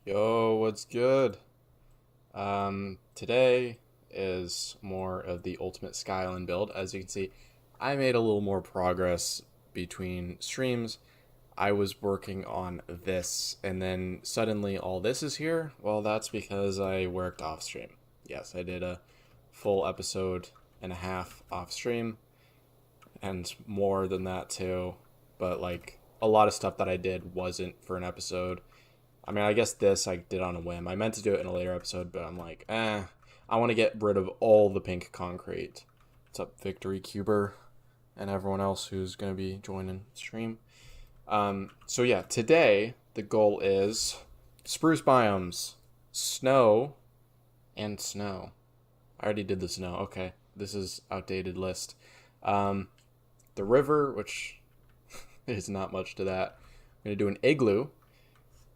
Yo, what's good? Today is more of the ultimate Sky Island build. As you can see, I made a little more progress between streams. I was working on this, and then suddenly all this is here. Well, that's because I worked off stream. Yes, I did a full episode and a half off stream, and more than that too. But like a lot of stuff that I did wasn't for an episode. I mean, I guess this I did on a whim. I meant to do it in a later episode, but I'm like, I want to get rid of all the pink concrete. What's up, Victory Cuber, and everyone else who's gonna be joining the stream. So yeah, today the goal is spruce biomes, snow, and snow. I already did the snow. Okay, this is outdated list. Um, the river, which is not much to that. I'm gonna do an igloo.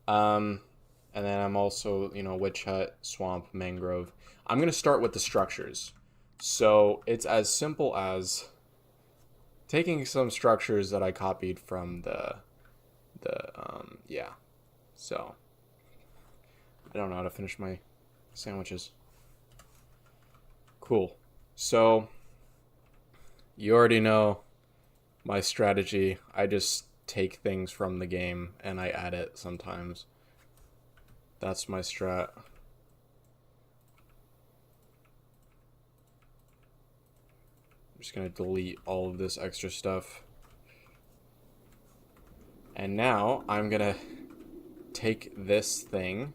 Um, and then I'm also, witch hut, swamp, mangrove. I'm going to start with the structures. So it's as simple as taking some structures that I copied from yeah. So I don't know how to finish my sandwiches. Cool. So you already know my strategy. I just take things from the game and I add it sometimes. That's my strat. I'm just gonna delete all of this extra stuff. And now I'm gonna take this thing,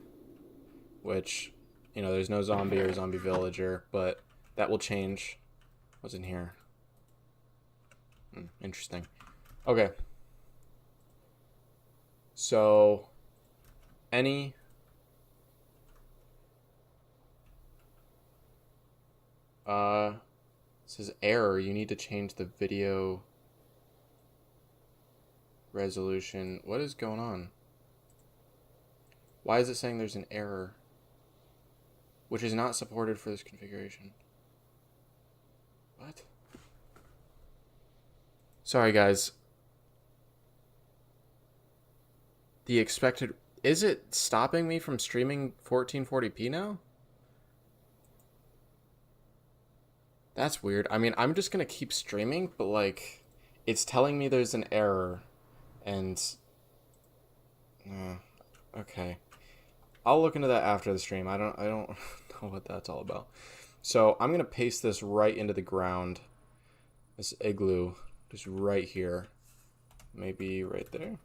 which, there's no zombie or zombie villager, but that will change. What's in here? Interesting. Okay. So, any it says error. You need to change the video resolution. What is going on? Why is it saying there's an error? Which is not supported for this configuration. What? Sorry, guys. The expected... Is it stopping me from streaming 1440p now? That's weird. I mean, I'm just gonna keep streaming, but like, it's telling me there's an error, and okay, I'll look into that after the stream. I don't know what that's all about. So I'm gonna paste this right into the ground. This igloo, just right here, maybe right there.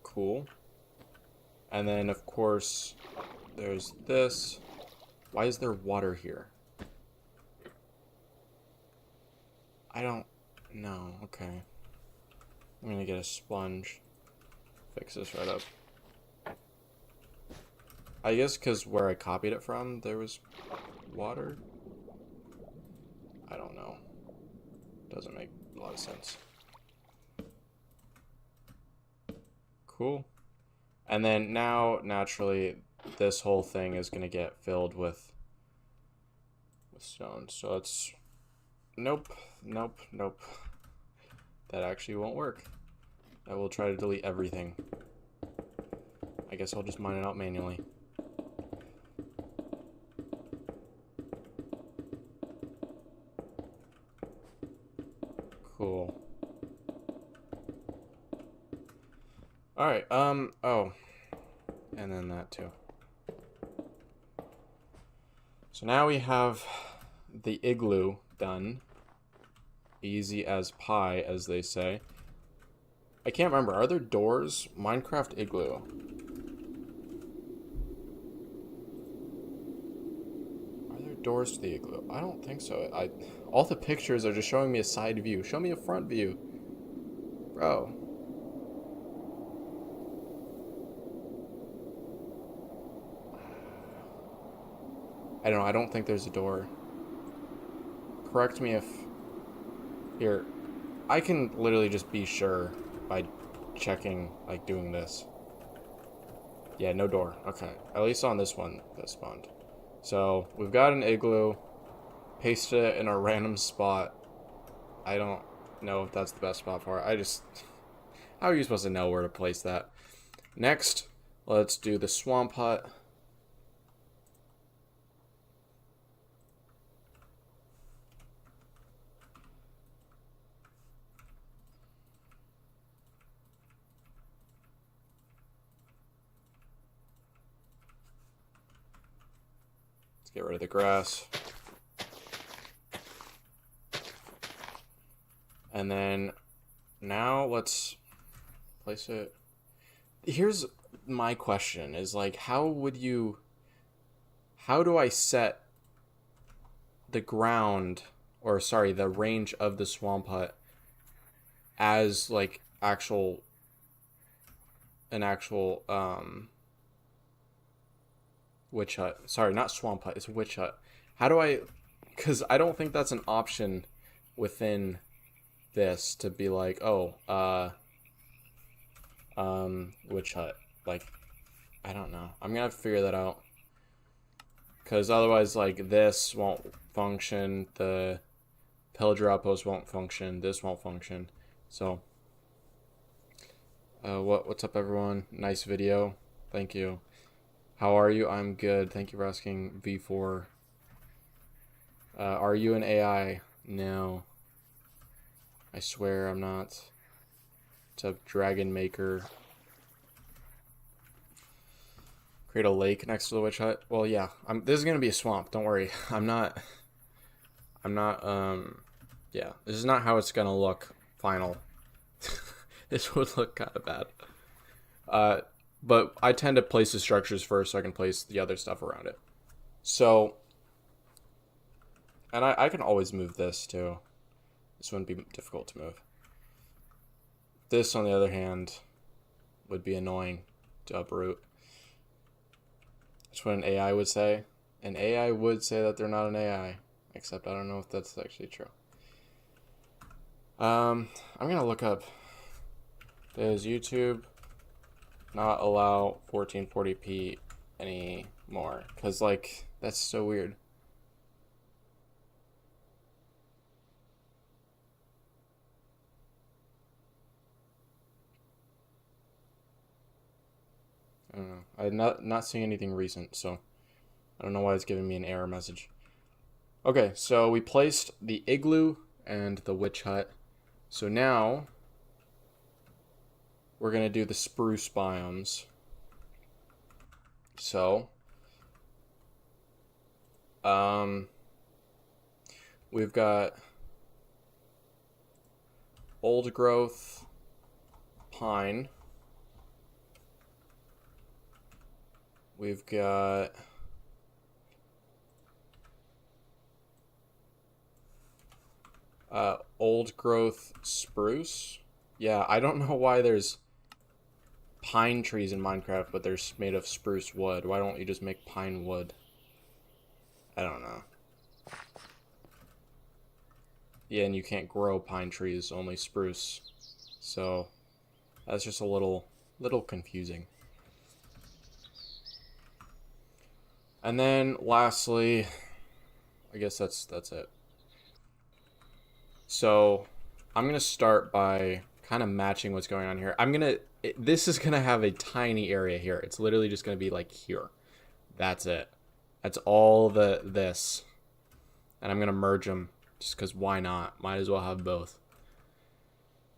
Cool. And then of course, there's this. Why is there water here? I don't know. Okay. I'm gonna get a sponge. Fix this right up. I guess because where I copied it from, there was water. I don't know. Doesn't make a lot of sense. Cool. And then now, naturally, this whole thing is gonna get filled with stone. So it's... Nope. That actually won't work. I will try to delete everything. I guess I'll just mine it out manually. Cool. Alright, oh. And then that too. So now we have the igloo done. Easy as pie, as they say. I can't remember. Are there doors? Minecraft igloo. Are there doors to the igloo? I don't think so. All the pictures are just showing me a side view. Show me a front view. Bro. I don't know. I don't think there's a door. Correct me if... Here. I can literally just be sure by checking, like, doing this. Yeah, no door. Okay. At least on this one that spawned. So, we've got an igloo. Pasted it in a random spot. I don't know if that's the best spot for it. How are you supposed to know where to place that? Next, let's do the swamp hut. Let's get rid of the grass. And then now let's place it. Here's my question is like, how do I set the ground, or sorry, the range of the swamp hut as like an actual witch hut. Sorry, not swamp hut, it's witch hut. How do I, because I don't think that's an option within this to be like, oh, witch hut. Like, I don't know. I'm gonna have to figure that out. Because otherwise, like, this won't function, the pillager outpost won't function, this won't function. So, what's up, everyone? Nice video. Thank you. How are you? I'm good. Thank you for asking, V4. Are you an AI? No. I swear I'm not. It's a dragon maker. Create a lake next to the witch hut. Well, yeah. This is gonna be a swamp. Don't worry. I'm not. Yeah. This is not how it's gonna look. Final. This would look kind of bad. But I tend to place the structures first so I can place the other stuff around it. So, and I can always move this too. This wouldn't be difficult to move. This, on the other hand, would be annoying to uproot. That's what an AI would say. An AI would say that they're not an AI, except I don't know if that's actually true. I'm gonna look up, does YouTube not allow 1440p anymore? Because, like, that's so weird. I don't know. I'm not seeing anything recent, so I don't know why it's giving me an error message. Okay, so we placed the igloo and the witch hut. So now we're gonna do the spruce biomes. So we've got old growth pine. We've got old growth spruce. Yeah, I don't know why there's pine trees in Minecraft, but they're made of spruce wood. Why don't you just make pine wood? I don't know. Yeah, and you can't grow pine trees, only spruce. So that's just a little confusing. And then lastly, I guess that's it. So I'm gonna start by kind of matching what's going on here. This is gonna have a tiny area here. It's literally just gonna be like here. That's it. That's all this. And I'm gonna merge them just because why not? Might as well have both.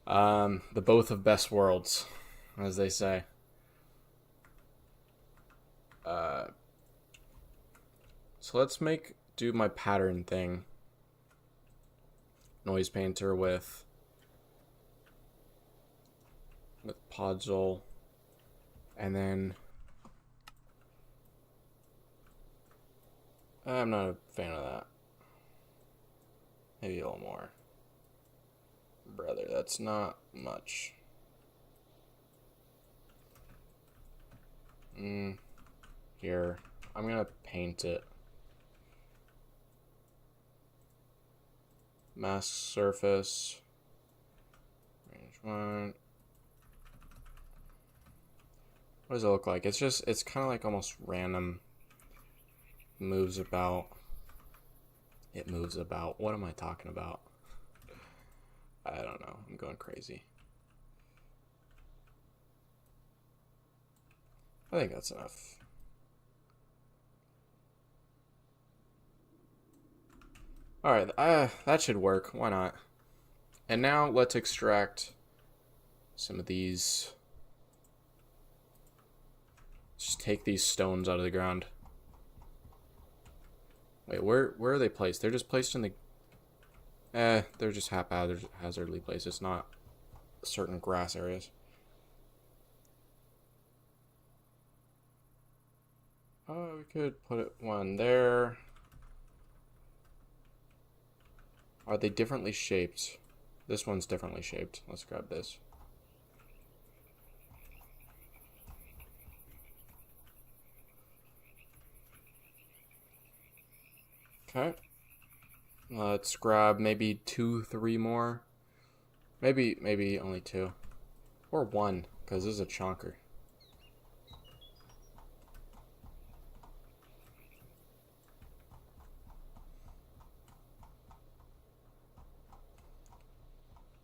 The both of best worlds, as they say. So let's do my pattern thing. Noise painter with Podzol, and then I'm not a fan of that. Maybe a little more. Brother, that's not much. Here, I'm gonna paint it. Mask surface. Range 1. What does it look like? It's kind of like almost random. Moves about. It moves about. What am I talking about? I don't know. I'm going crazy. I think that's enough. Alright, that should work. Why not? And now let's extract some of these. Just take these stones out of the ground. Wait, where are they placed? They're just placed in the... they're just haphazardly placed. It's not certain grass areas. We could put one there. Are they differently shaped? This one's differently shaped. Let's grab this. Okay. Let's grab maybe 2, 3 more. Maybe only 2. Or 1, because this is a chonker.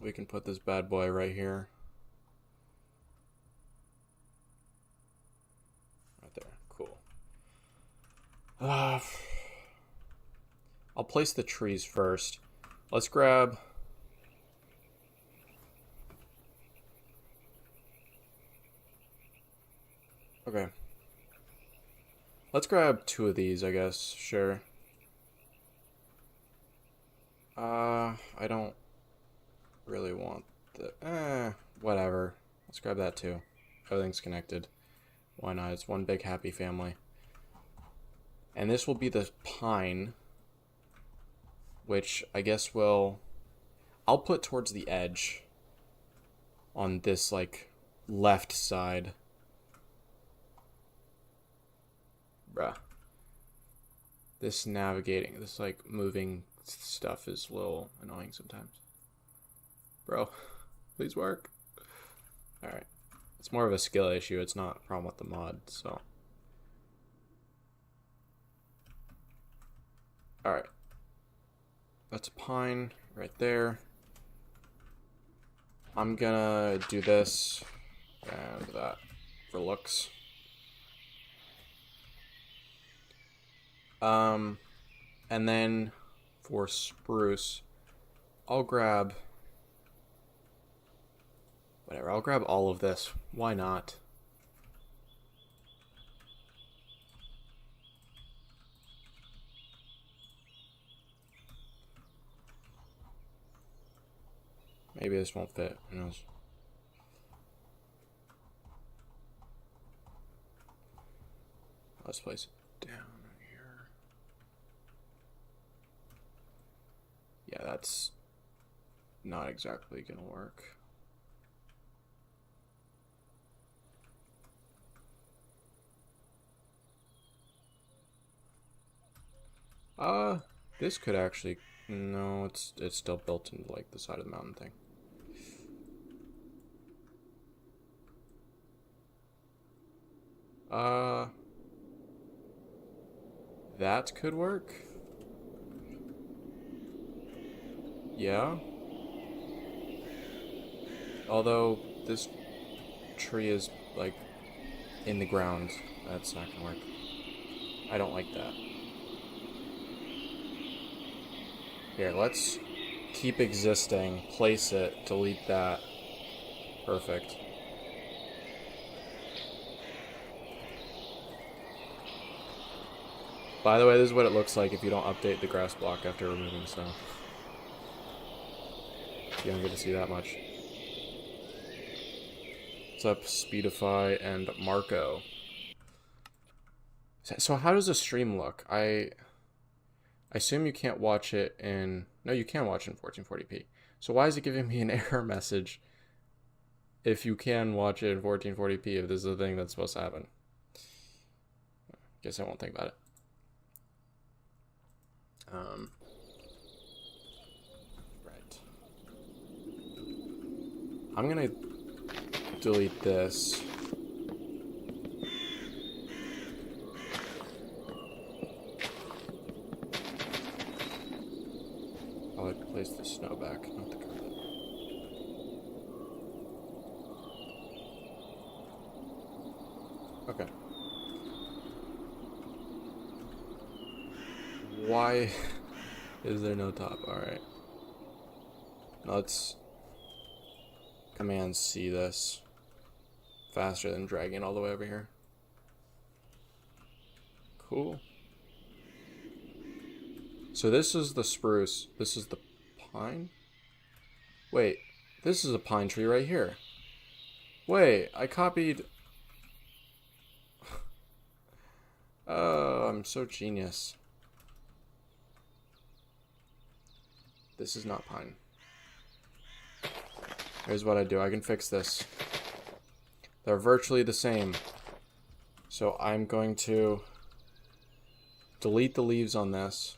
We can put this bad boy right here. Right there. Cool. I'll place the trees first. Let's grab... Okay. Let's grab 2 of these, I guess. Sure. I don't really want the... whatever. Let's grab that too. Everything's connected. Why not? It's one big happy family. And this will be the pine, which I guess I'll put towards the edge on this, like, left side. Bruh. This navigating, this, like, moving stuff is a little annoying sometimes. Bro, please work. Alright. It's more of a skill issue. It's not a problem with the mod, so. Alright. That's a pine right there. I'm gonna do this and that for looks. And then for spruce, I'll grab whatever. I'll grab all of this. Why not? Maybe this won't fit. Who knows? Let's place it down here. Yeah, that's not exactly gonna work. This could actually... No, it's still built into, like, the side of the mountain thing. That could work. Yeah. Although, this tree is, like, in the ground. That's not gonna work. I don't like that. Here, let's keep existing, place it, delete that. Perfect. By the way, this is what it looks like if you don't update the grass block after removing snow. You don't get to see that much. What's up, Speedify and Marco? So how does a stream look? I assume you can't watch it in... No, you can watch it in 1440p. So why is it giving me an error message if you can watch it in 1440p if this is the thing that's supposed to happen? Guess I won't think about it. Right. I'm gonna delete this. I'll like place the snow back, not the carpet. Okay. Why is there no top? Alright. Let's Command C this. Faster than dragging it all the way over here. Cool. So this is the spruce. This is the pine? Wait, this is a pine tree right here. Wait, I copied... Oh, I'm so genius. This is not pine. Here's what I do. I can fix this. They're virtually the same. So I'm going to delete the leaves on this.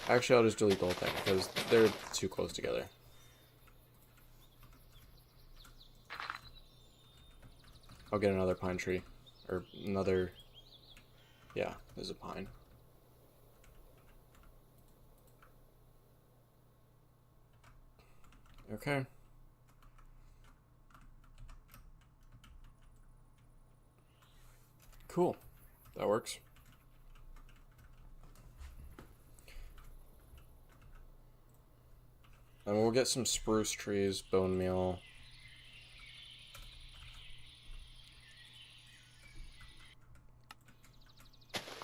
Actually, I'll just delete the whole thing because they're too close together. I'll get another pine tree. Or another... Yeah, there's a pine. Okay. Cool. That works. And we'll get some spruce trees, bone meal.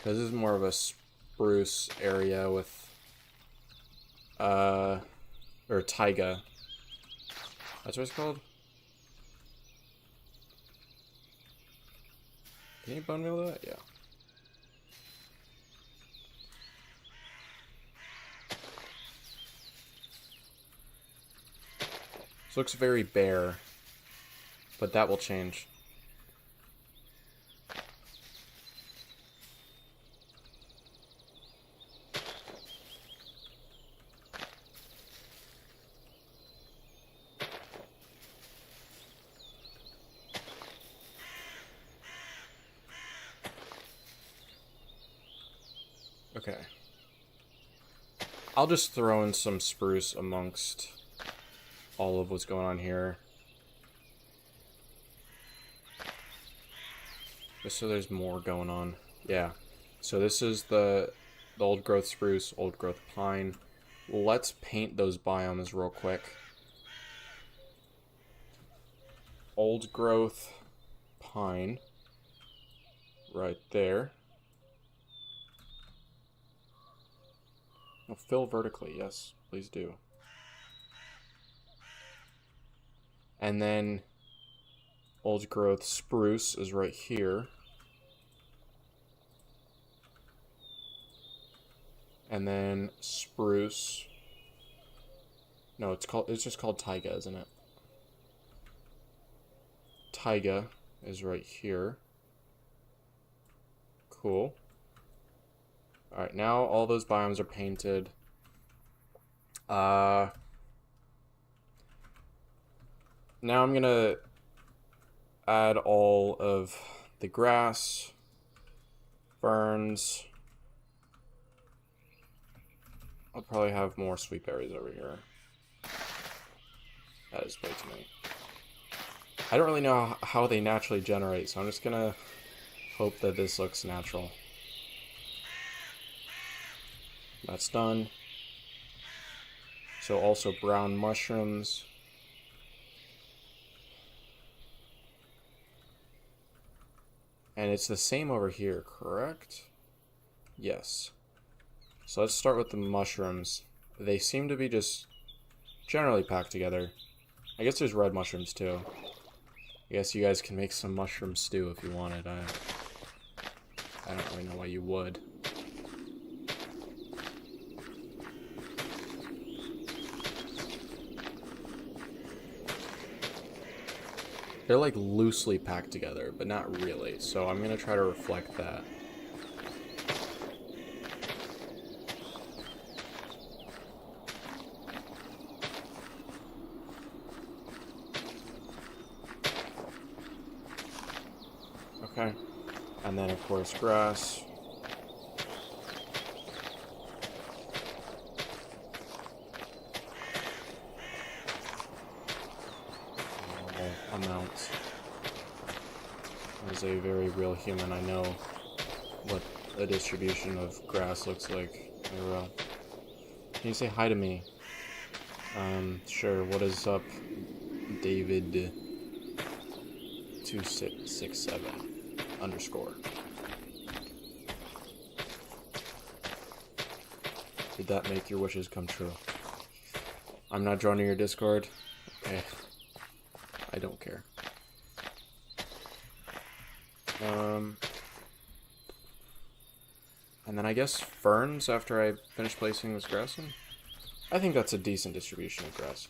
This is more of a spruce area with, or taiga. That's what it's called? Can you bone meal that? Yeah. This looks very bare, but that will change. Okay. I'll just throw in some spruce amongst all of what's going on here. Just so there's more going on. Yeah. So this is the old growth spruce, old growth pine. Let's paint those biomes real quick. Old growth pine. Right there. Oh, fill vertically, yes, please do. And then old growth spruce is right here. And then spruce. No, it's just called taiga, isn't it? Taiga is right here. Cool. Alright, now all those biomes are painted. Now I'm gonna add all of the grass, ferns. I'll probably have more sweet berries over here. That is way too many. I don't really know how they naturally generate, so I'm just gonna hope that this looks natural. That's done. So also brown mushrooms. And it's the same over here, correct? Yes. So let's start with the mushrooms. They seem to be just generally packed together. I guess there's red mushrooms too. I guess you guys can make some mushroom stew if you wanted. I don't really know why you would. They're like loosely packed together, but not really. So I'm gonna try to reflect that. Okay. And then of course grass. Amounts. As a very real human, I know what a distribution of grass looks like. Can you say hi to me? Sure. What is up, David 2667 underscore? Did that make your wishes come true? I'm not joining your Discord. Okay. I don't care. And then I guess ferns after I finish placing this grass in. I think that's a decent distribution of grass.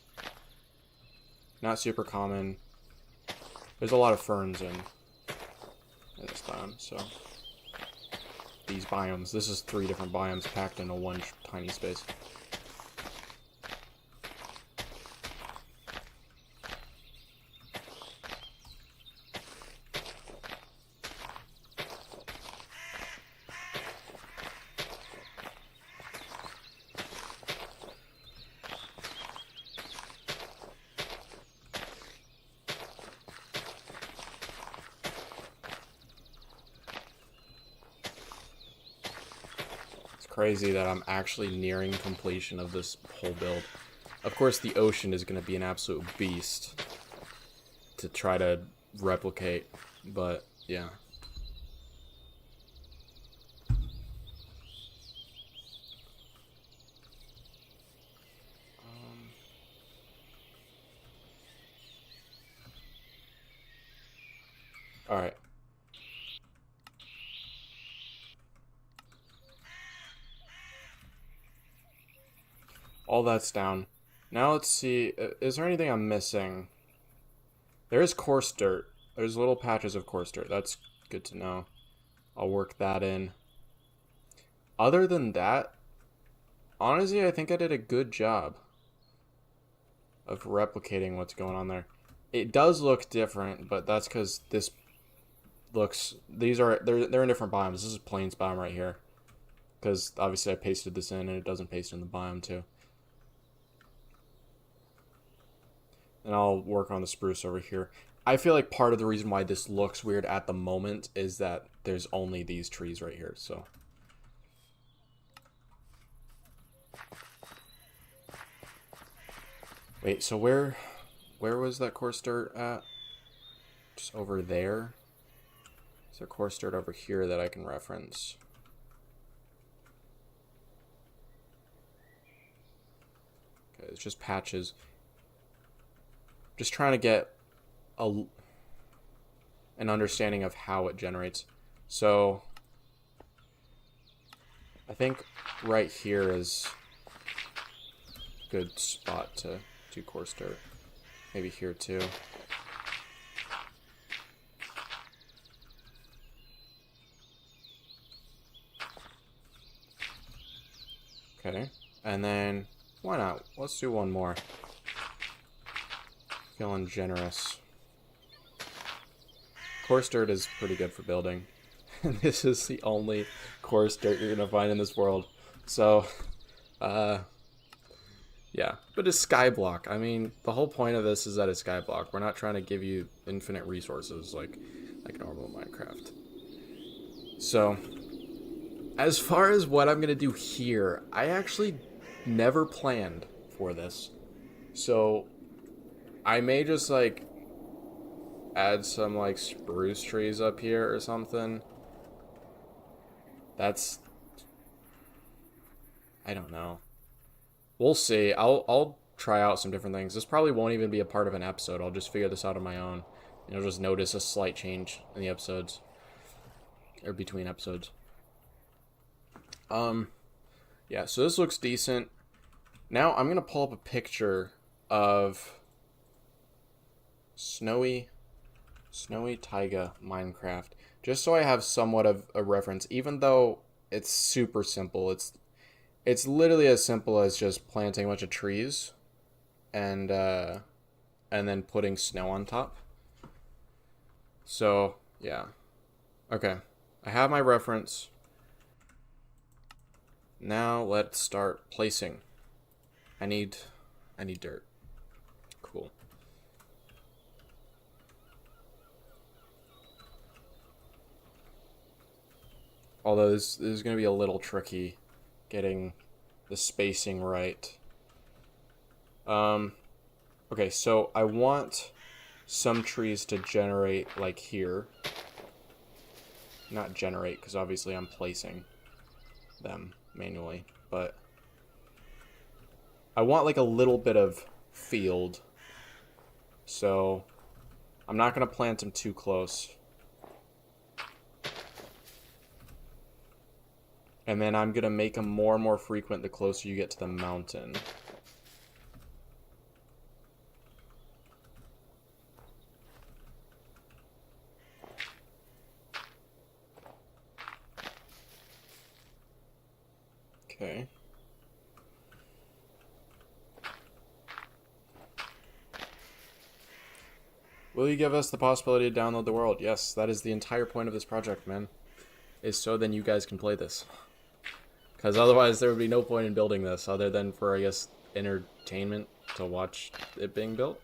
Not super common. There's a lot of ferns in this biome, so. These biomes. This is 3 different biomes packed into one tiny space. Crazy that I'm actually nearing completion of this whole build. Of course, the ocean is going to be an absolute beast to try to replicate, but yeah. All right. All that's down. Now let's see, is there anything I'm missing? There is coarse dirt. There's little patches of coarse dirt. That's good to know. I'll work that in. Other than that, honestly, I think I did a good job of replicating what's going on there. It does look different, but that's because this looks... they're in different biomes. This is plains biome right here. Because obviously I pasted this in and it doesn't paste in the biome too. And I'll work on the spruce over here. I feel like part of the reason why this looks weird at the moment is that there's only these trees right here, so. Wait, so where was that coarse dirt at? Just over there? Is there coarse dirt over here that I can reference? Okay, it's just patches. Just trying to get an understanding of how it generates. So I think right here is a good spot to do coarse dirt. Maybe here too. Okay, and then why not? Let's do one more. Feeling generous. Coarse dirt is pretty good for building. This is the only coarse dirt you're gonna find in this world. So, yeah. But it's skyblock. I mean, the whole point of this is that it's skyblock. We're not trying to give you infinite resources like normal Minecraft. So, as far as what I'm gonna do here, I actually never planned for this. So, I may just, like, add some, like, spruce trees up here or something. That's... I don't know. We'll see. I'll try out some different things. This probably won't even be a part of an episode. I'll just figure this out on my own. You'll just notice a slight change in the episodes. Or between episodes. Yeah, so this looks decent. Now I'm going to pull up a picture of... Snowy Taiga Minecraft, just so I have somewhat of a reference, even though it's super simple. It's literally as simple as just planting a bunch of trees and then putting snow on top. So yeah, okay, I have my reference. Now let's start placing. I need dirt. Cool. Although this is going to be a little tricky getting the spacing right. Okay, so I want some trees to generate like here. Not generate, because obviously I'm placing them manually, but I want like a little bit of field. So I'm not going to plant them too close. And then I'm going to make them more and more frequent the closer you get to the mountain. Okay. Will you give us the possibility to download the world? Yes, that is the entire point of this project, man. Is so then you guys can play this. Because otherwise there would be no point in building this other than for, I guess, entertainment to watch it being built.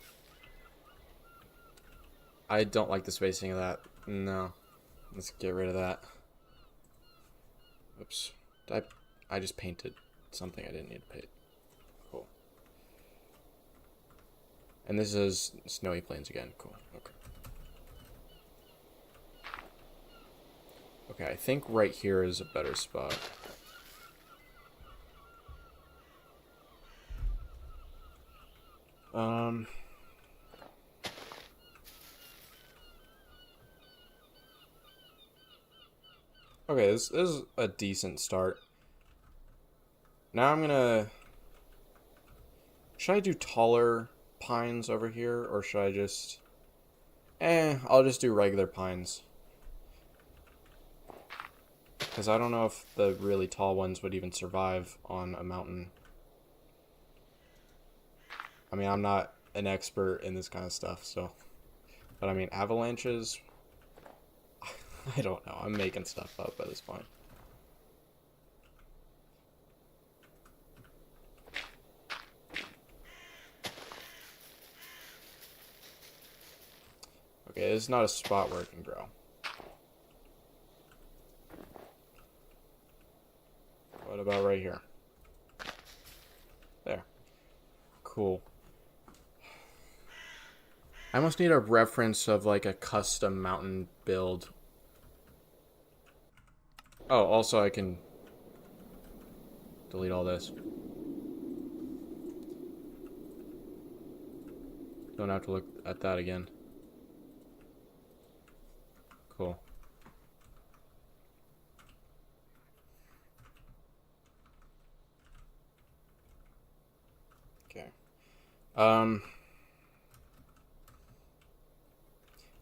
I don't like the spacing of that. No. Let's get rid of that. Oops. I just painted something I didn't need to paint. Cool. And this is snowy plains again. Cool. Okay. Okay, I think right here is a better spot. Okay, this is a decent start. Now I'm gonna... Should I do taller pines over here, or should I just... I'll just do regular pines. Because I don't know if the really tall ones would even survive on a mountain. I mean, I'm not an expert in this kind of stuff, so... But I mean, avalanches... I don't know. I'm making stuff up at this point. Okay, this is not a spot where it can grow. What about right here? There. Cool. I almost need a reference of like a custom mountain build. Oh, also I can delete all this. Don't have to look at that again. Cool. Okay. I'm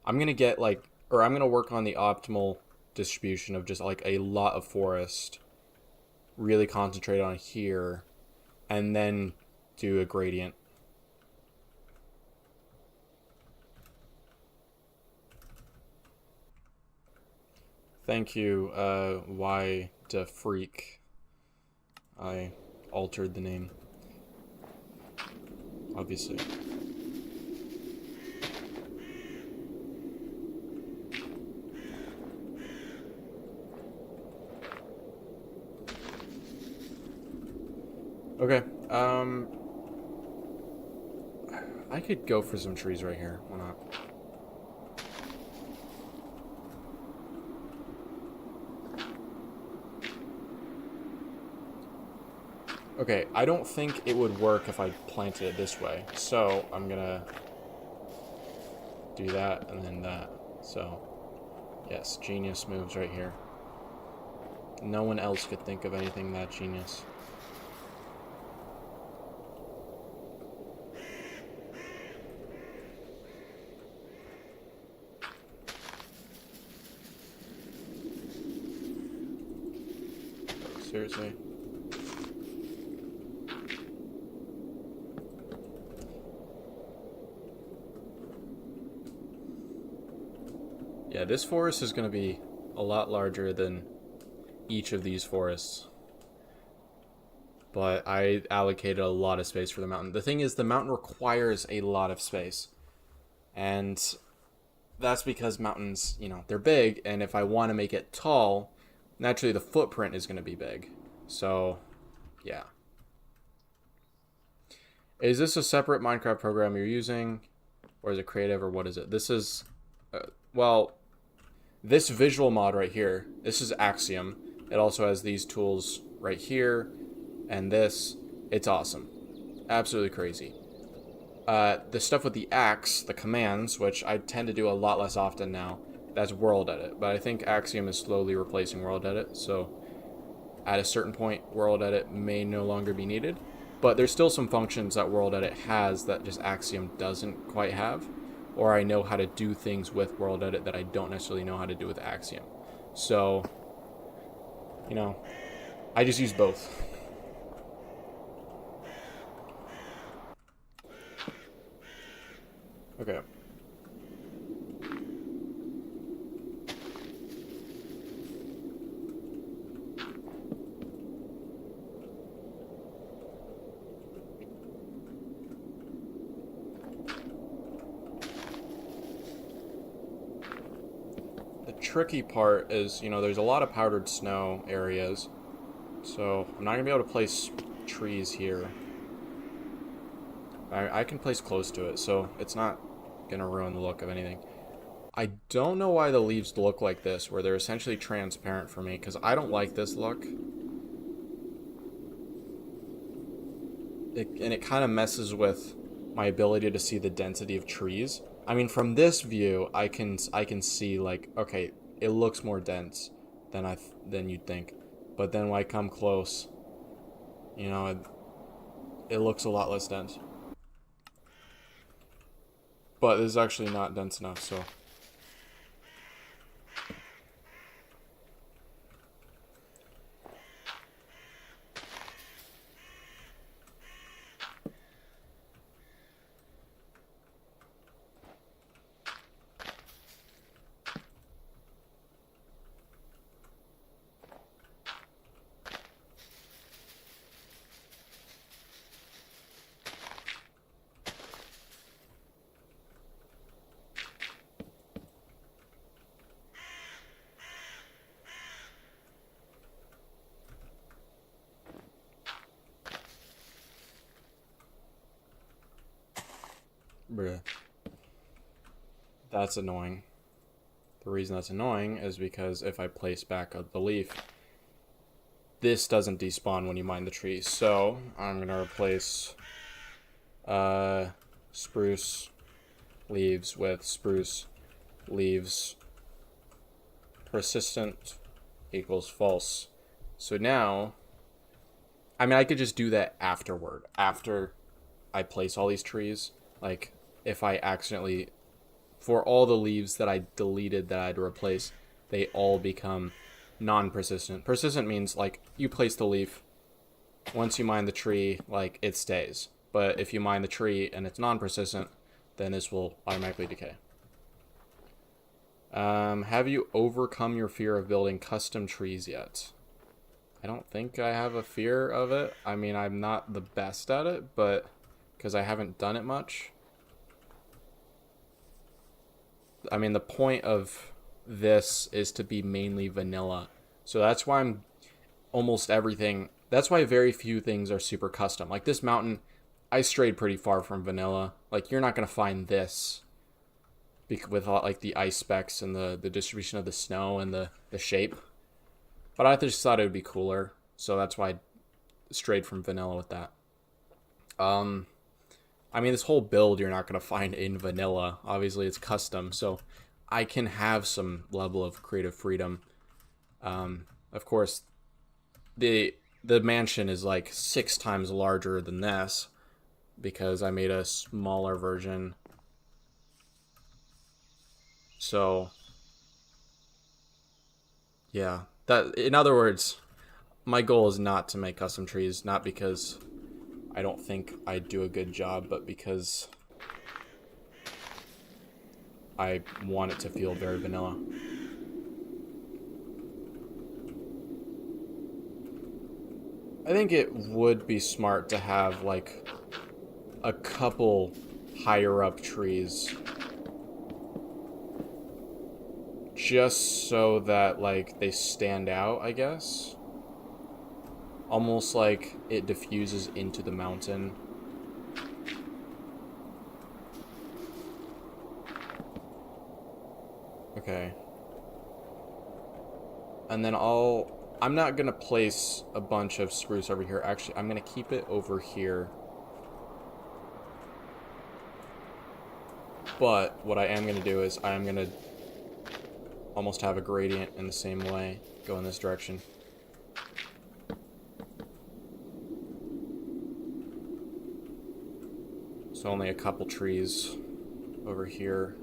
gonna get like, or I'm gonna work on the optimal distribution of just like a lot of forest, really concentrate on here, and then do a gradient. Thank you, why the freak. I altered the name, obviously. Okay, I could go for some trees right here. Why not? Okay, I don't think it would work if I planted it this way, so I'm gonna do that and then that. So, yes, genius moves right here. No one else could think of anything that genius. Seriously? Yeah, this forest is going to be a lot larger than each of these forests. But I allocated a lot of space for the mountain. The thing is, the mountain requires a lot of space. And that's because mountains, you know, they're big, and if I want to make it tall, naturally the footprint is going to be big. So, yeah. Is this a separate Minecraft program you're using? Or is it creative, or what is it? This is, well, this visual mod right here, this is Axiom. It also has these tools right here, and this. It's awesome. Absolutely crazy. The stuff with the axe, the commands, which I tend to do a lot less often now, that's World Edit. But I think Axiom is slowly replacing World Edit, so at a certain point, World Edit may no longer be needed. But there's still some functions that World Edit has that just Axiom doesn't quite have. Or I know how to do things with World Edit that I don't necessarily know how to do with Axiom. So, you know, I just use both. Okay. The tricky part is, you know, there's a lot of powdered snow areas, so I'm not going to be able to place trees here. I can place close to it, so it's not going to ruin the look of anything. I don't know why the leaves look like this, where they're essentially transparent for me, because I don't like this look. And it kind of messes with my ability to see the density of trees. I mean, from this view, I can see, like, okay, it looks more dense than you'd think. But then when I come close, you know, it looks a lot less dense. But this is actually not dense enough, so. Bruh. That's annoying. The reason that's annoying is because if I place back the leaf, this doesn't despawn when you mine the tree. So I'm going to replace spruce leaves with spruce leaves persistent equals false. So now, I mean, I could just do that afterward, after I place all these trees. Like, if I accidentally, for all the leaves that I deleted that I had to replace, they all become non-persistent. Persistent means, like, you place the leaf, once you mine the tree, like, it stays. But if you mine the tree and it's non-persistent, then this will automatically decay. Have you overcome your fear of building custom trees yet? I don't think I have a fear of it. I mean, I'm not the best at it, but because I haven't done it much. I mean, the point of this is to be mainly vanilla. So that's why I'm almost everything. That's why very few things are super custom. Like this mountain, I strayed pretty far from vanilla. Like, you're not going to find this with like the ice specks and the distribution of the snow and the shape. But I just thought it would be cooler. So that's why I strayed from vanilla with that. I mean, this whole build you're not going to find in vanilla. Obviously, it's custom, so I can have some level of creative freedom. Of course, the mansion is like 6 times larger than this because I made a smaller version. So, yeah. That, in other words, my goal is not to make custom trees, not because I don't think I do a good job, but because I want it to feel very vanilla. I think it would be smart to have like a couple higher up trees just so that, like, they stand out, I guess. Almost like it diffuses into the mountain. Okay. And then I'm not gonna place a bunch of spruce over here. Actually, I'm gonna keep it over here. But what I am gonna do is I am gonna almost have a gradient in the same way, go in this direction. So only a couple trees over here.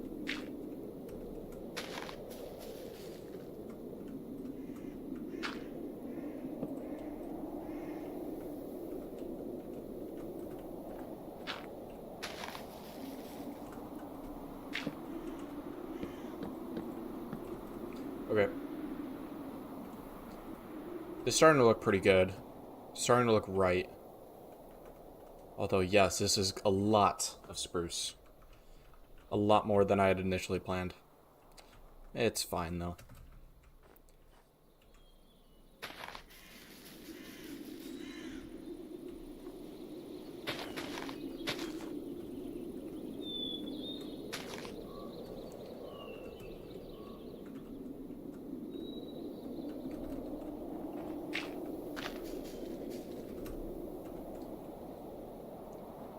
Okay. It's starting to look pretty good. Starting to look right. Although, yes, this is a lot of spruce. A lot more than I had initially planned. It's fine, though.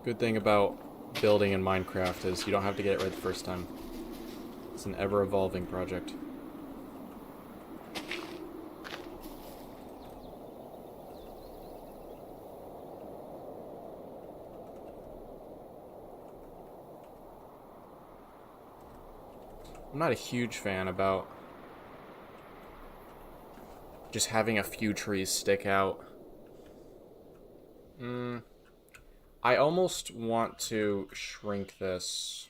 Good thing about building in Minecraft is you don't have to get it right the first time. It's an ever-evolving project. I'm not a huge fan about just having a few trees stick out. I almost want to shrink this.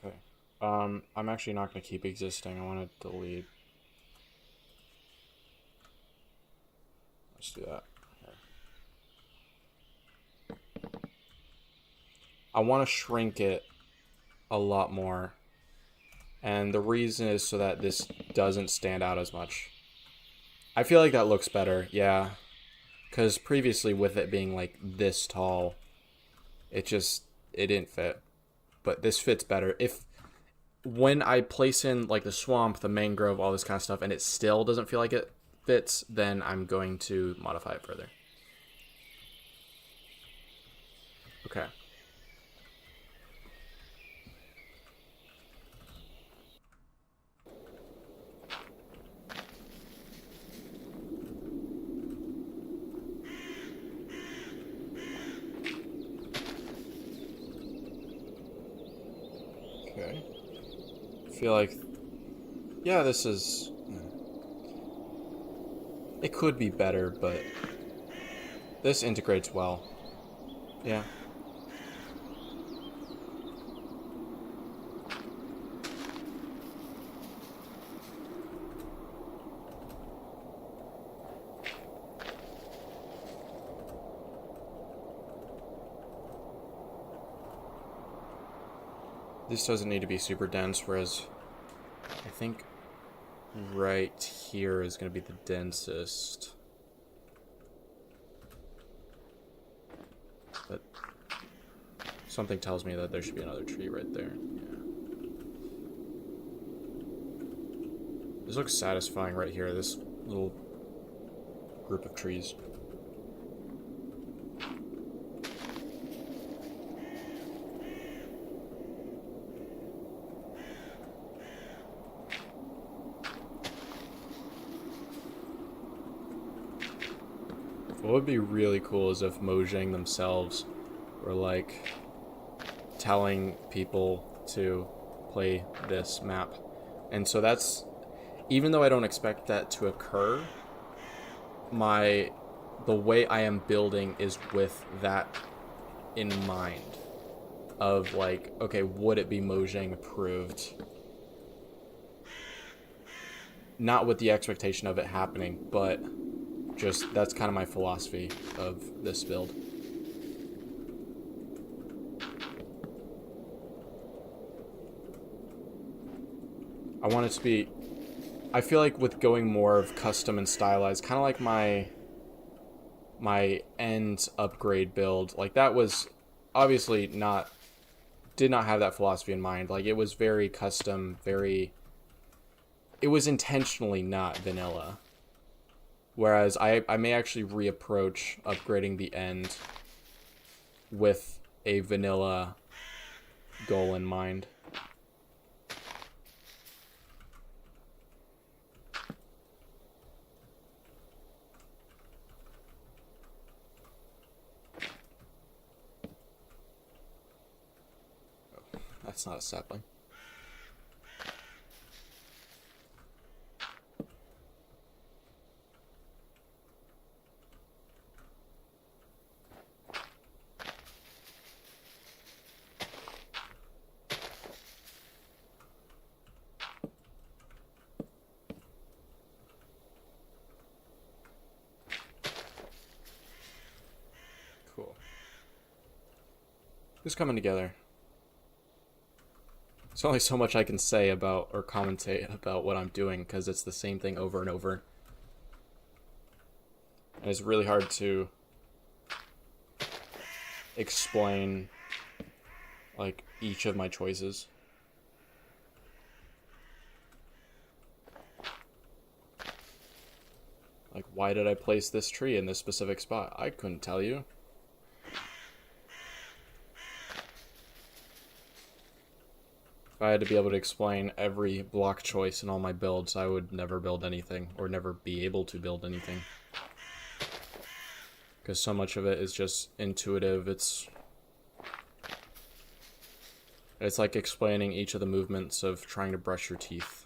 Okay. I'm actually not going to keep existing. I want to delete. Let's do that. Here. I want to shrink it a lot more. And the reason is so that this doesn't stand out as much. I feel like that looks better, yeah. Because previously with it being like this tall, it didn't fit. But this fits better. When I place in like the swamp, the mangrove, all this kind of stuff, and it still doesn't feel like it fits, then I'm going to modify it further. Okay. Okay. I feel like, yeah, this is... It could be better, but this integrates well. Yeah. This doesn't need to be super dense, whereas I think right here is going to be the densest. But something tells me that there should be another tree right there. Yeah. This looks satisfying right here, this little group of trees. What would be really cool is if Mojang themselves were like telling people to play this map. And so that's, even though I don't expect that to occur, the way I am building is with that in mind. Of like, okay, would it be Mojang approved? Not with the expectation of it happening, but Just, that's kind of my philosophy of this build. I want it to be... I feel like with going more of custom and stylized, kind of like my end upgrade build, like that was obviously not... did not have that philosophy in mind. Like, it was very custom, very... it was intentionally not vanilla. Whereas I may actually reapproach upgrading the end with a vanilla goal in mind. Oh, that's not a sapling. Cool. It's coming together. There's only so much I can say about or commentate about what I'm doing because it's the same thing over and over. And it's really hard to explain like each of my choices. Like, why did I place this tree in this specific spot? I couldn't tell you. If I had to be able to explain every block choice in all my builds, I would never build anything, or never be able to build anything. Because so much of it is just intuitive. It's like explaining each of the movements of trying to brush your teeth.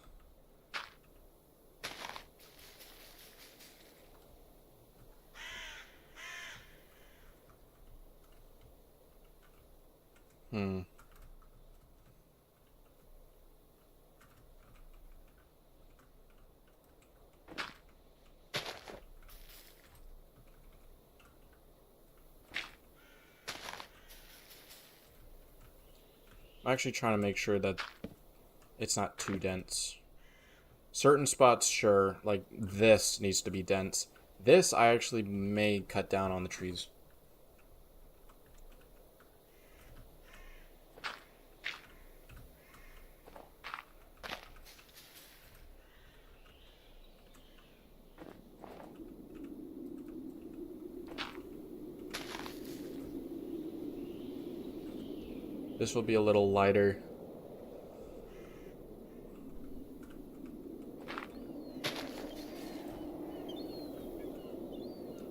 I'm actually trying to make sure that it's not too dense. Certain spots, sure, like this needs to be dense. This, I actually may cut down on the trees. This will be a little lighter.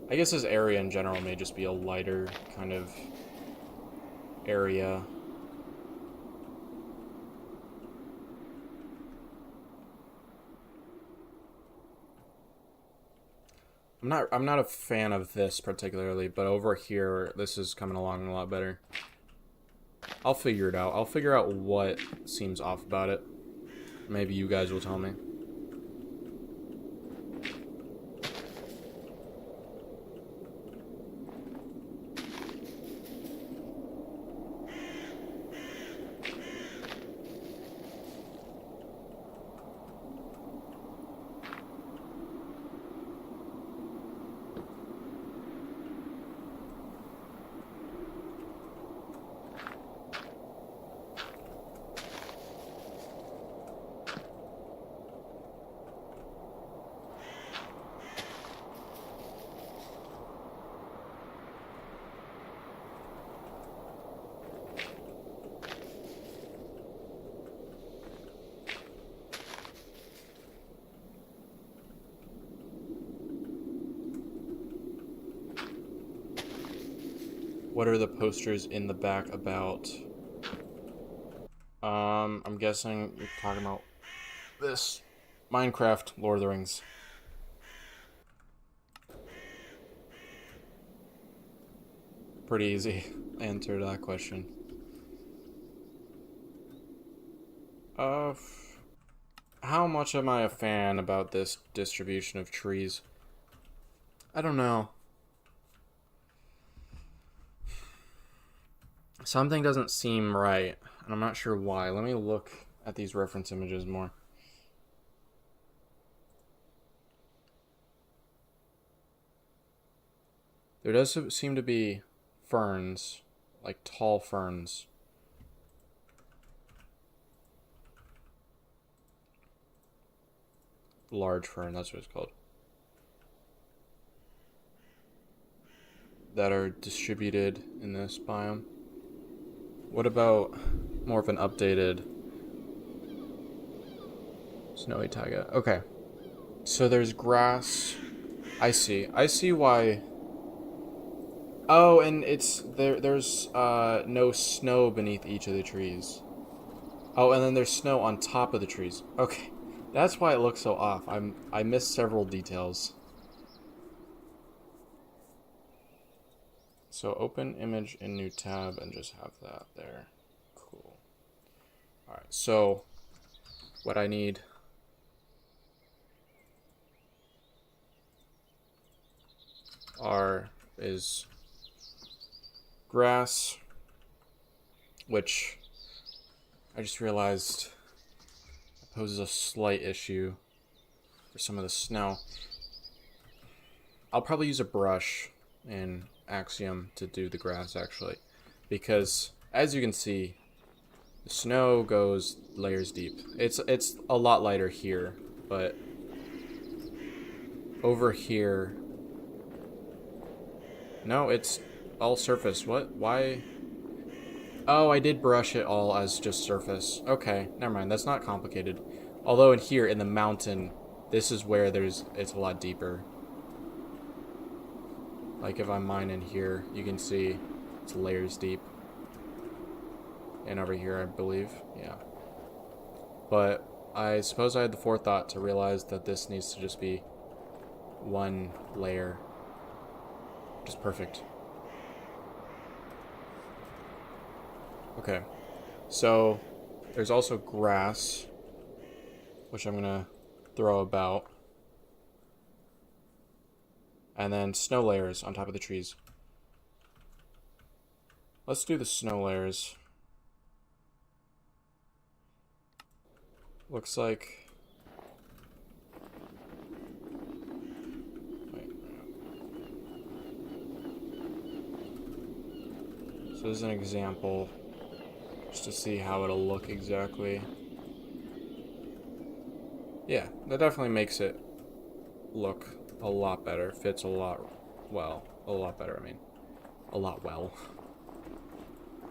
I guess this area in general may just be a lighter kind of area. I'm not a fan of this particularly, but over here this is coming along a lot better. I'll figure it out. I'll figure out what seems off about it. Maybe you guys will tell me. What are the posters in the back about? I'm guessing you're talking about this. Minecraft, Lord of the Rings. Pretty easy answer to that question. How much am I a fan about this distribution of trees? I don't know. Something doesn't seem right, and I'm not sure why. Let me look at these reference images more. There does seem to be ferns, like tall ferns. Large fern, that's what it's called. That are distributed in this biome. What about more of an updated snowy taiga? Okay. So there's grass. I see. I see why. Oh, and it's there's no snow beneath each of the trees. Oh, and then there's snow on top of the trees. Okay. That's why it looks so off. I missed several details. So open image in new tab and just have that there. Cool. Alright, so what I need is grass, which I just realized poses a slight issue for some of the snow. I'll probably use a brush in Axiom to do the grass, actually, because as you can see, the snow goes layers deep. It's a lot lighter here, but over here, no, it's all surface. What? Why? Oh, I did brush it all as just surface. Okay, never mind. That's not complicated. Although in here, in the mountain, this is where it's a lot deeper. Like if I mine in here, you can see it's layers deep. And over here, I believe. Yeah. But I suppose I had the forethought to realize that this needs to just be one layer. Just perfect. Okay. So there's also grass, which I'm going to throw about. And then snow layers on top of the trees. Let's do the snow layers. Looks like... Wait. So this is an example, just to see how it'll look exactly. Yeah, that definitely makes it look a lot better. Fits a lot better, I mean. A lot well.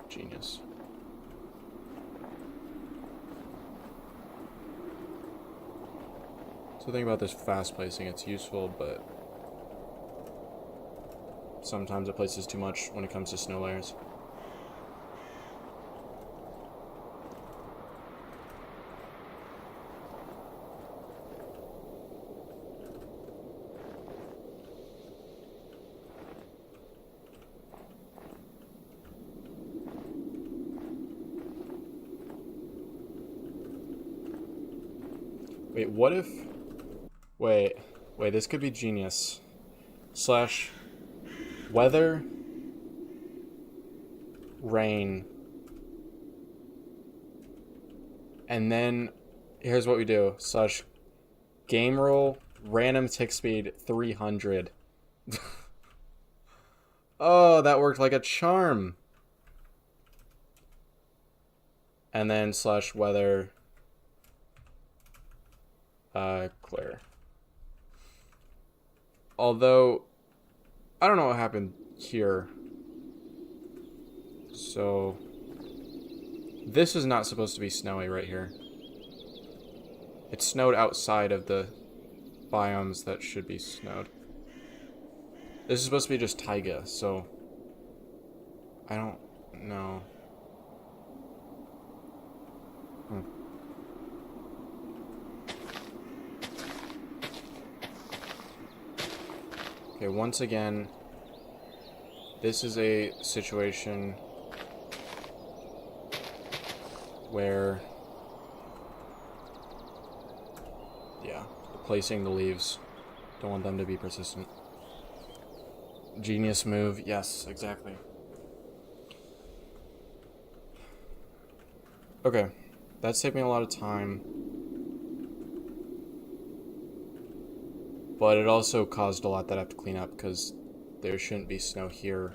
Genius. So the thing about this fast placing, it's useful, but sometimes it places too much when it comes to snow layers. Wait, what if... Wait, this could be genius. Slash weather, rain, and then here's what we do. Slash game roll, random tick speed 300. Oh, that worked like a charm. And then slash weather, clear. Although, I don't know what happened here. So, this is not supposed to be snowy right here. It snowed outside of the biomes that should be snowed. This is supposed to be just taiga, so I don't know. Okay, once again, this is a situation where, yeah, placing the leaves, don't want them to be persistent. Genius move. Yes, exactly. Okay. That saved me a lot of time. But it also caused a lot that I have to clean up because there shouldn't be snow here.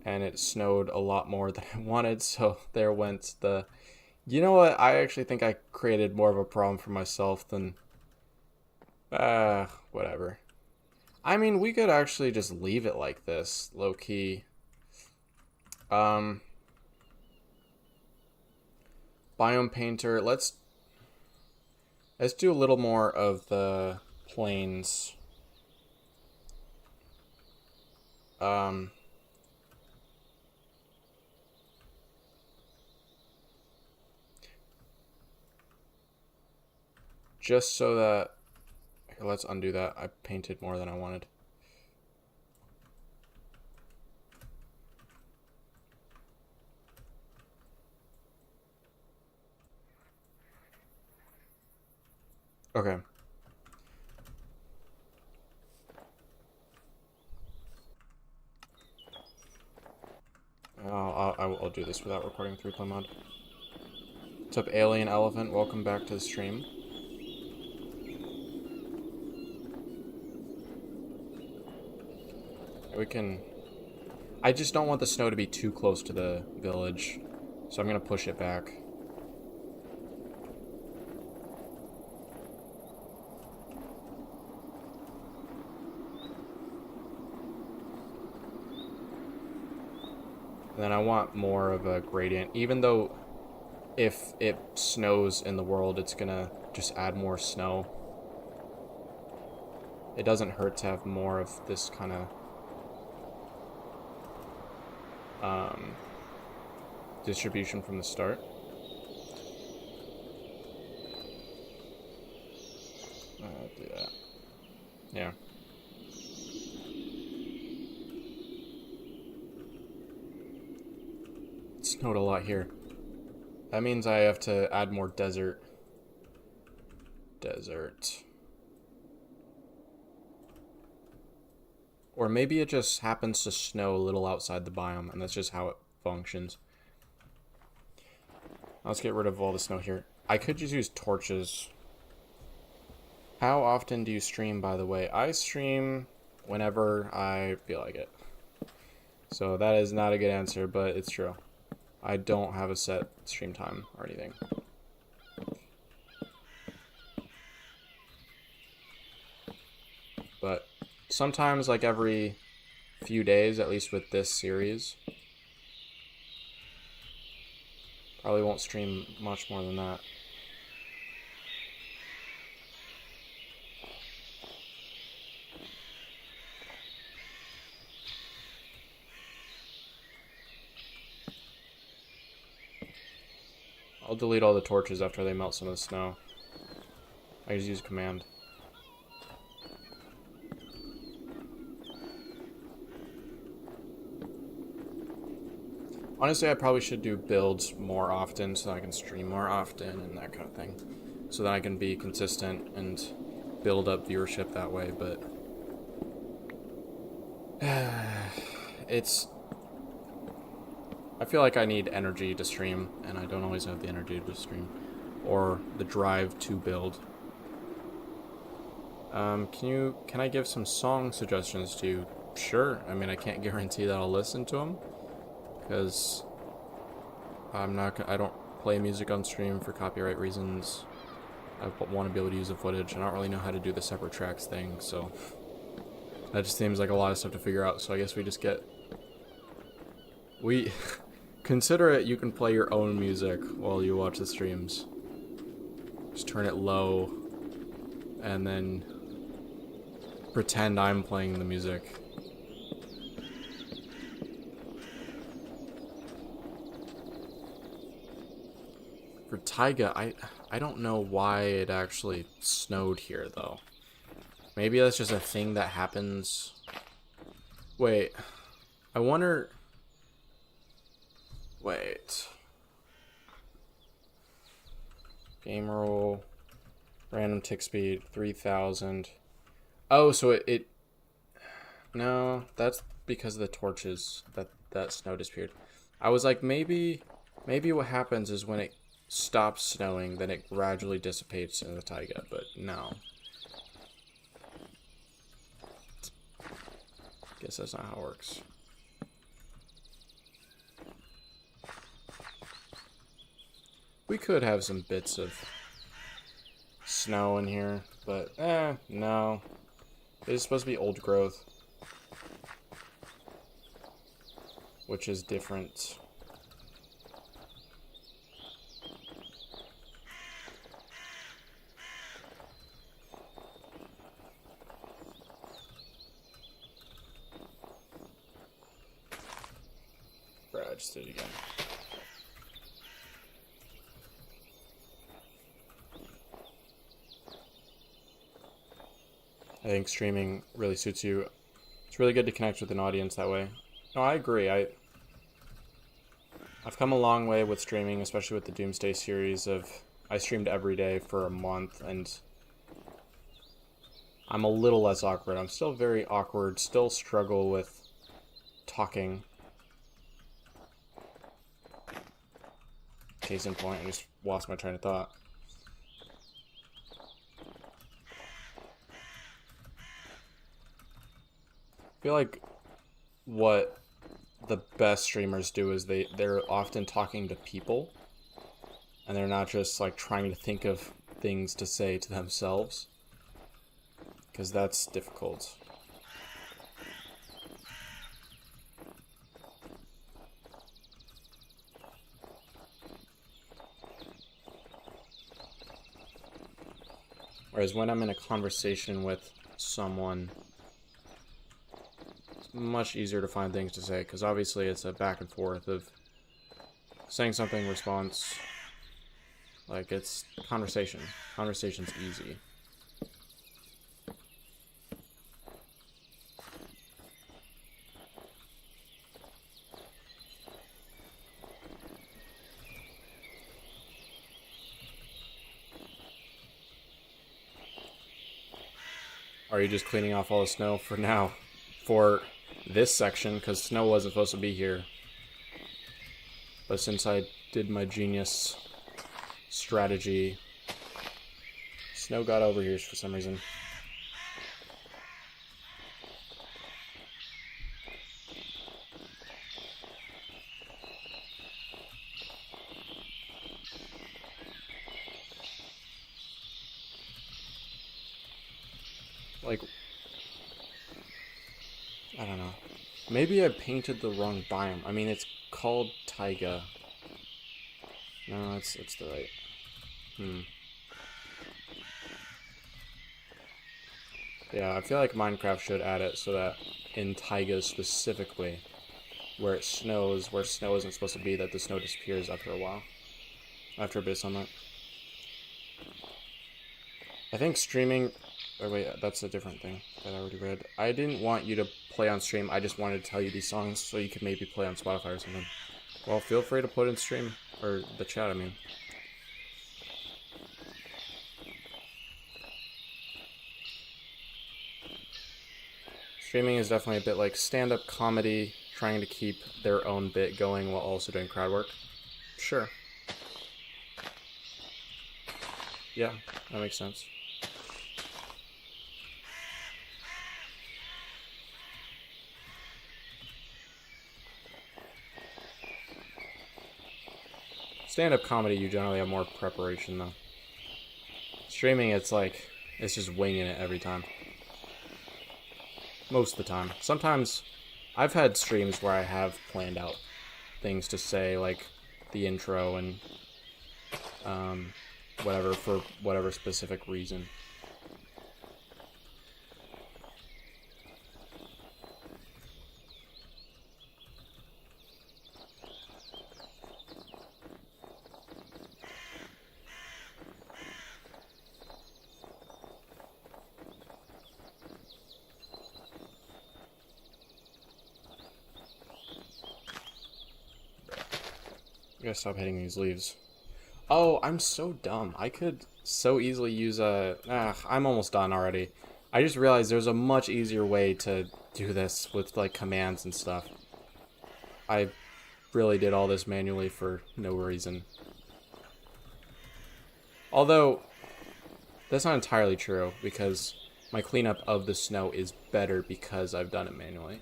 And it snowed a lot more than I wanted, so there went the... You know what? I actually think I created more of a problem for myself than... whatever. I mean, we could actually just leave it like this, low-key. Um, biome painter, let's do a little more of the plains. Um, just so that... Here, let's undo that. I painted more than I wanted. Okay. I'll do this without recording 3-play mod. What's up, Alien Elephant? Welcome back to the stream. We can... I just don't want the snow to be too close to the village, so I'm going to push it back. And then I want more of a gradient, even though if it snows in the world, it's going to just add more snow. It doesn't hurt to have more of this kind of distribution from the start. I'll do that. Yeah. It snowed a lot here. That means I have to add more desert. Or maybe it just happens to snow a little outside the biome, and that's just how it functions. Let's get rid of all the snow here. I could just use torches. How often do you stream, by the way? I stream whenever I feel like it. So that is not a good answer, but it's true. I don't have a set stream time or anything. But sometimes, like every few days, at least with this series. Probably won't stream much more than that. I'll delete all the torches after they melt some of the snow. I just use command. Honestly, I probably should do builds more often so that I can stream more often and that kind of thing. So that I can be consistent and build up viewership that way, but... it's... I feel like I need energy to stream, and I don't always have the energy to stream. Or the drive to build. Can I give some song suggestions to you? Sure. I mean, I can't guarantee that I'll listen to them. Because I don't play music on stream for copyright reasons. I want to be able to use the footage. I don't really know how to do the separate tracks thing, so that just seems like a lot of stuff to figure out. So I guess we consider it. You can play your own music while you watch the streams. Just turn it low, and then pretend I'm playing the music. For taiga, I don't know why it actually snowed here, though. Maybe that's just a thing that happens. Wait. I wonder... Wait. Game rule. Random tick speed, 3000. Oh, so it No, that's because of the torches that snow disappeared. I was like, maybe what happens is when it stops snowing, then it gradually dissipates in the taiga, but no. Guess that's not how it works. We could have some bits of snow in here, but no. It's supposed to be old growth, which is different. I just did it again. I think streaming really suits you. It's really good to connect with an audience that way. No, I agree. I've come a long way with streaming, especially with the Doomsday series I streamed every day for a month, and I'm a little less awkward. I'm still very awkward, still struggle with talking. Case in point, I just lost my train of thought. I feel like what the best streamers do is they're often talking to people, and they're not just like trying to think of things to say to themselves, because that's difficult. Whereas when I'm in a conversation with someone, it's much easier to find things to say, because obviously it's a back and forth of saying something, response. Like, it's conversation. Conversation's easy. Are you just cleaning off all the snow for now? For this section, because snow wasn't supposed to be here. But since I did my genius strategy, snow got over here for some reason. Like, I don't know. Maybe I painted the wrong biome. I mean, it's called taiga. No, it's the right. Yeah, I feel like Minecraft should add it so that in taigas specifically, where snow isn't supposed to be, that the snow disappears after a while. After a bit of sunlight. I think streaming... Oh wait, that's a different thing that I already read. I didn't want you to play on stream, I just wanted to tell you these songs so you could maybe play on Spotify or something. Well, feel free to put in stream, or the chat, I mean. Streaming is definitely a bit like stand-up comedy, trying to keep their own bit going while also doing crowd work. Sure. Yeah, that makes sense. Stand-up comedy, you generally have more preparation, though. Streaming, it's like, it's just winging it every time. Most of the time. Sometimes, I've had streams where I have planned out things to say, like the intro and whatever, for whatever specific reason. I gotta stop hitting these leaves. Oh, I'm so dumb. I could so easily use a... I'm almost done already. I just realized there's a much easier way to do this with like commands and stuff. I really did all this manually for no reason. Although, that's not entirely true, because my cleanup of the snow is better because I've done it manually.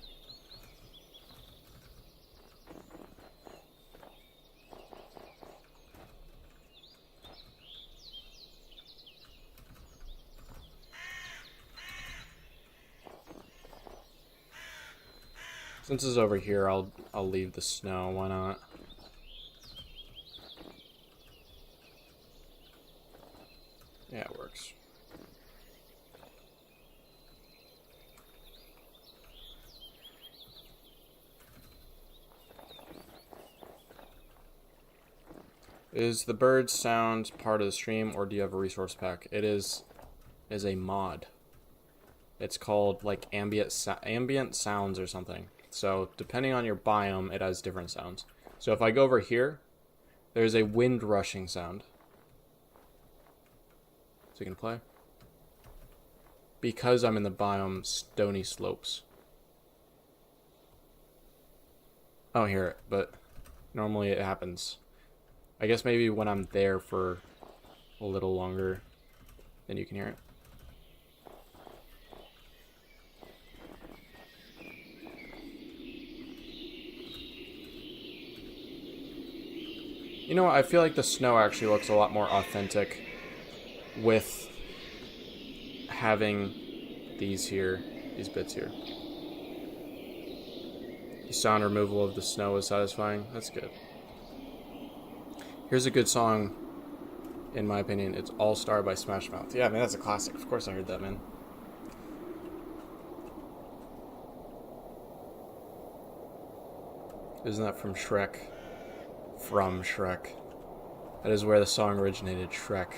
Since it's over here, I'll leave the snow. Why not? Yeah, it works. Is the bird sound part of the stream, or do you have a resource pack? It is a mod. It's called like ambient sounds or something. So depending on your biome, it has different sounds. So if I go over here, there's a wind rushing sound. So you can play. Because I'm in the biome stony slopes. I don't hear it, but normally it happens. I guess maybe when I'm there for a little longer, then you can hear it. You know what? I feel like the snow actually looks a lot more authentic with having these bits here. The sound removal of the snow is satisfying. That's good. Here's a good song, in my opinion. It's All Star by Smash Mouth. Yeah, man, that's a classic. Of course I heard that, man. Isn't that from Shrek? From Shrek. That is where the song originated, Shrek.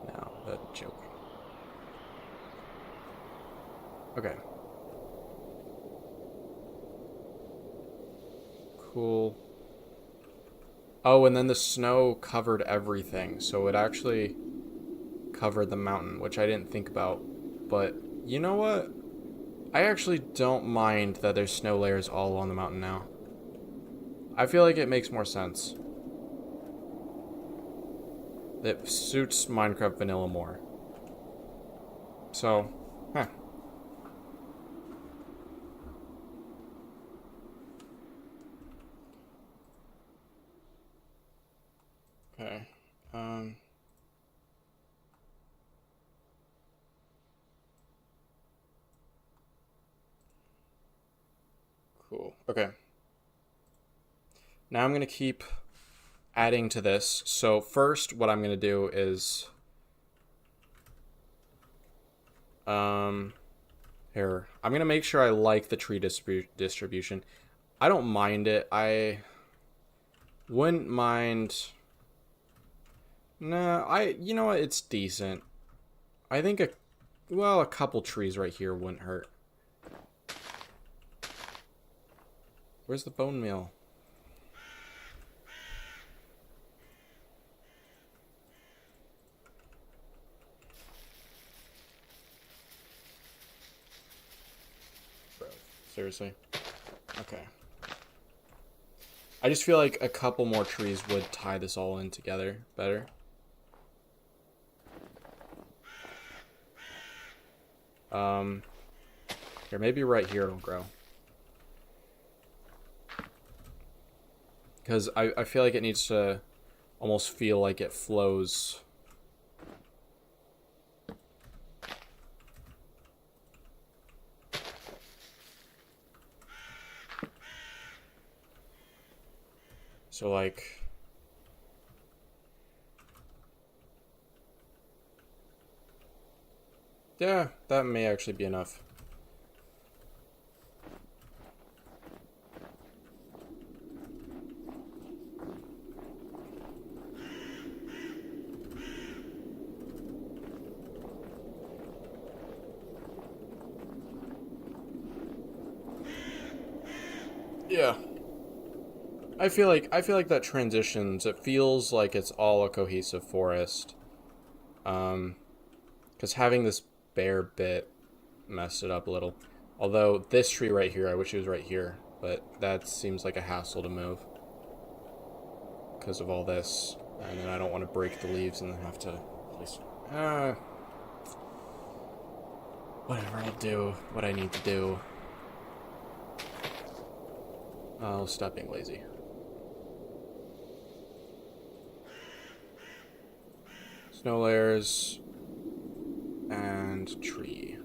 No, that joke. Okay. Cool. Oh, and then the snow covered everything, so it actually covered the mountain, which I didn't think about. But you know what? I actually don't mind that there's snow layers all along the mountain now. I feel like it makes more sense. It suits Minecraft Vanilla more. So, huh. Okay. Cool. Okay. Now I'm going to keep adding to this. So first, what I'm going to do is... here. I'm going to make sure I like the tree distribution. I don't mind it. I wouldn't mind... No, you know what? It's decent. I think a couple trees right here wouldn't hurt. Where's the bone meal? Bro, seriously? Okay. I just feel like a couple more trees would tie this all in together better. Here, maybe right here it'll grow. Because I feel like it needs to almost feel like it flows. So like... yeah, that may actually be enough. Yeah. I feel like that transitions. It feels like it's all a cohesive forest. Because having this bare bit messed it up a little. Although this tree right here, I wish it was right here, but that seems like a hassle to move because of all this. And then I don't want to break the leaves and then have to place. Whatever, I'll do what I need to do. I'll stop being lazy. Snow layers and tree.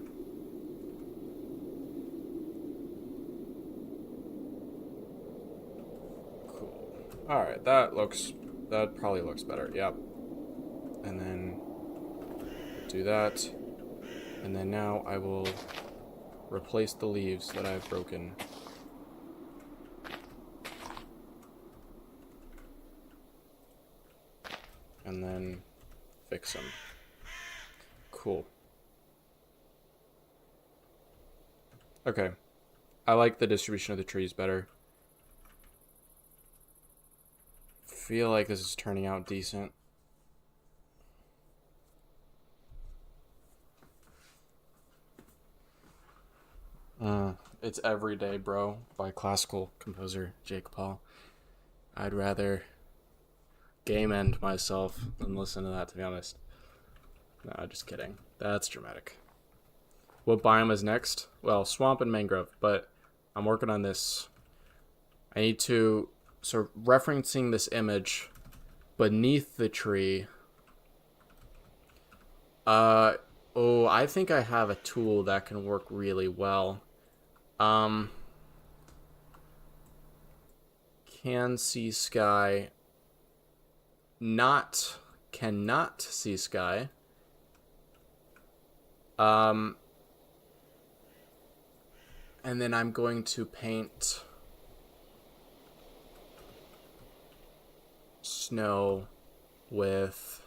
Cool. Alright, that probably looks better, yep. And then do that. And then now I will replace the leaves that I've broken. And then fix them. Cool. Okay. I like the distribution of the trees better. Feel like this is turning out decent. It's Everyday Bro by classical composer Jake Paul. I'd rather game end myself than listen to that, to be honest. No, just kidding. That's dramatic. What biome is next? Well, swamp and mangrove, but I'm working on this. I need to, so referencing this image beneath the tree. I think I have a tool that can work really well. Can see sky. Cannot see sky. And then I'm going to paint snow with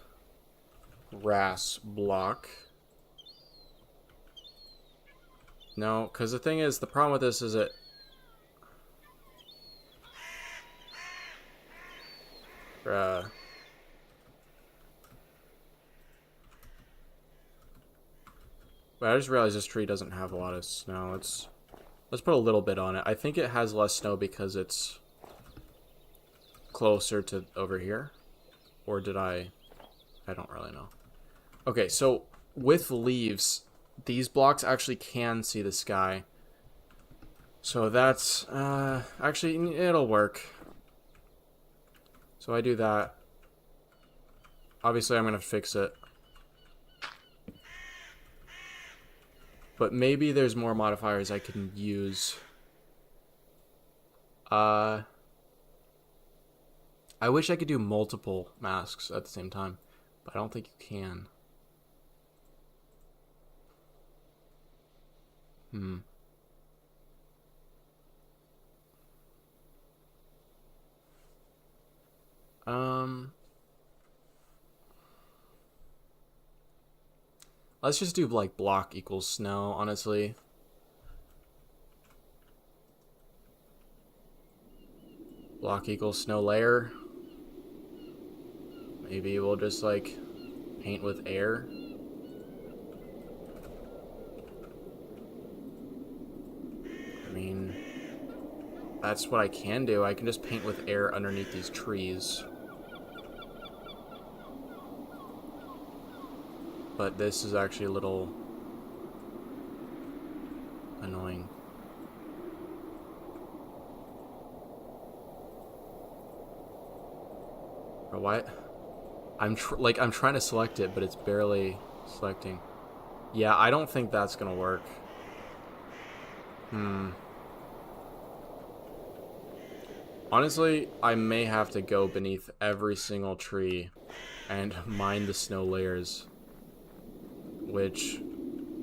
grass block. No, because the thing is, the problem with this is it... But I just realized this tree doesn't have a lot of snow. Let's put a little bit on it. I think it has less snow because it's closer to over here. Or did I don't really know. Okay, so with leaves, these blocks actually can see the sky. So that's, actually, it'll work. So I do that. Obviously, I'm going to fix it. But maybe there's more modifiers I can use. I wish I could do multiple masks at the same time, but I don't think you can. Let's just do like block equals snow, honestly. Block equals snow layer. Maybe we'll just like paint with air. I mean, that's what I can do. I can just paint with air underneath these trees. But this is actually a little annoying. Or what? I'm trying to select it, but it's barely selecting. Yeah, I don't think that's gonna work. Honestly, I may have to go beneath every single tree and mine the snow layers, which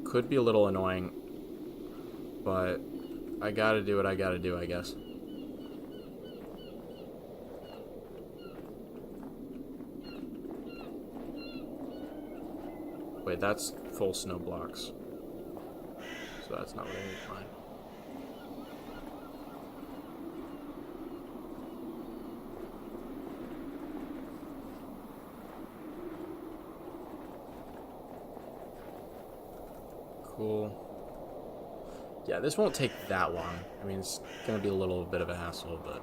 could be a little annoying, but I gotta do what I gotta do, I guess. Wait, that's full snow blocks. So that's not what I need to find. Cool. Yeah, this won't take that long. I mean, it's gonna be a little bit of a hassle, but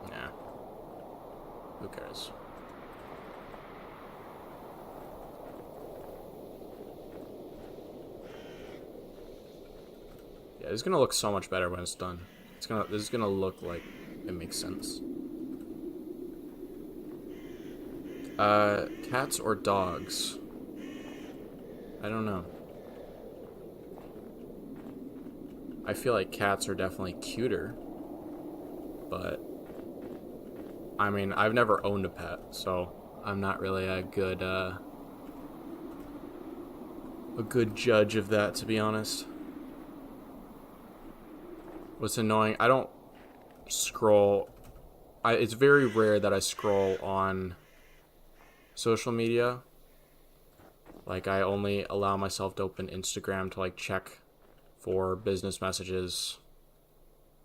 nah. Who cares? Yeah, it's gonna look so much better when it's done. This is gonna look like it makes sense. Cats or dogs? I don't know. I feel like cats are definitely cuter, but I mean, I've never owned a pet, so I'm not really a good judge of that, to be honest. What's annoying, I don't scroll. It's very rare that I scroll on social media. Like, I only allow myself to open Instagram to like check for business messages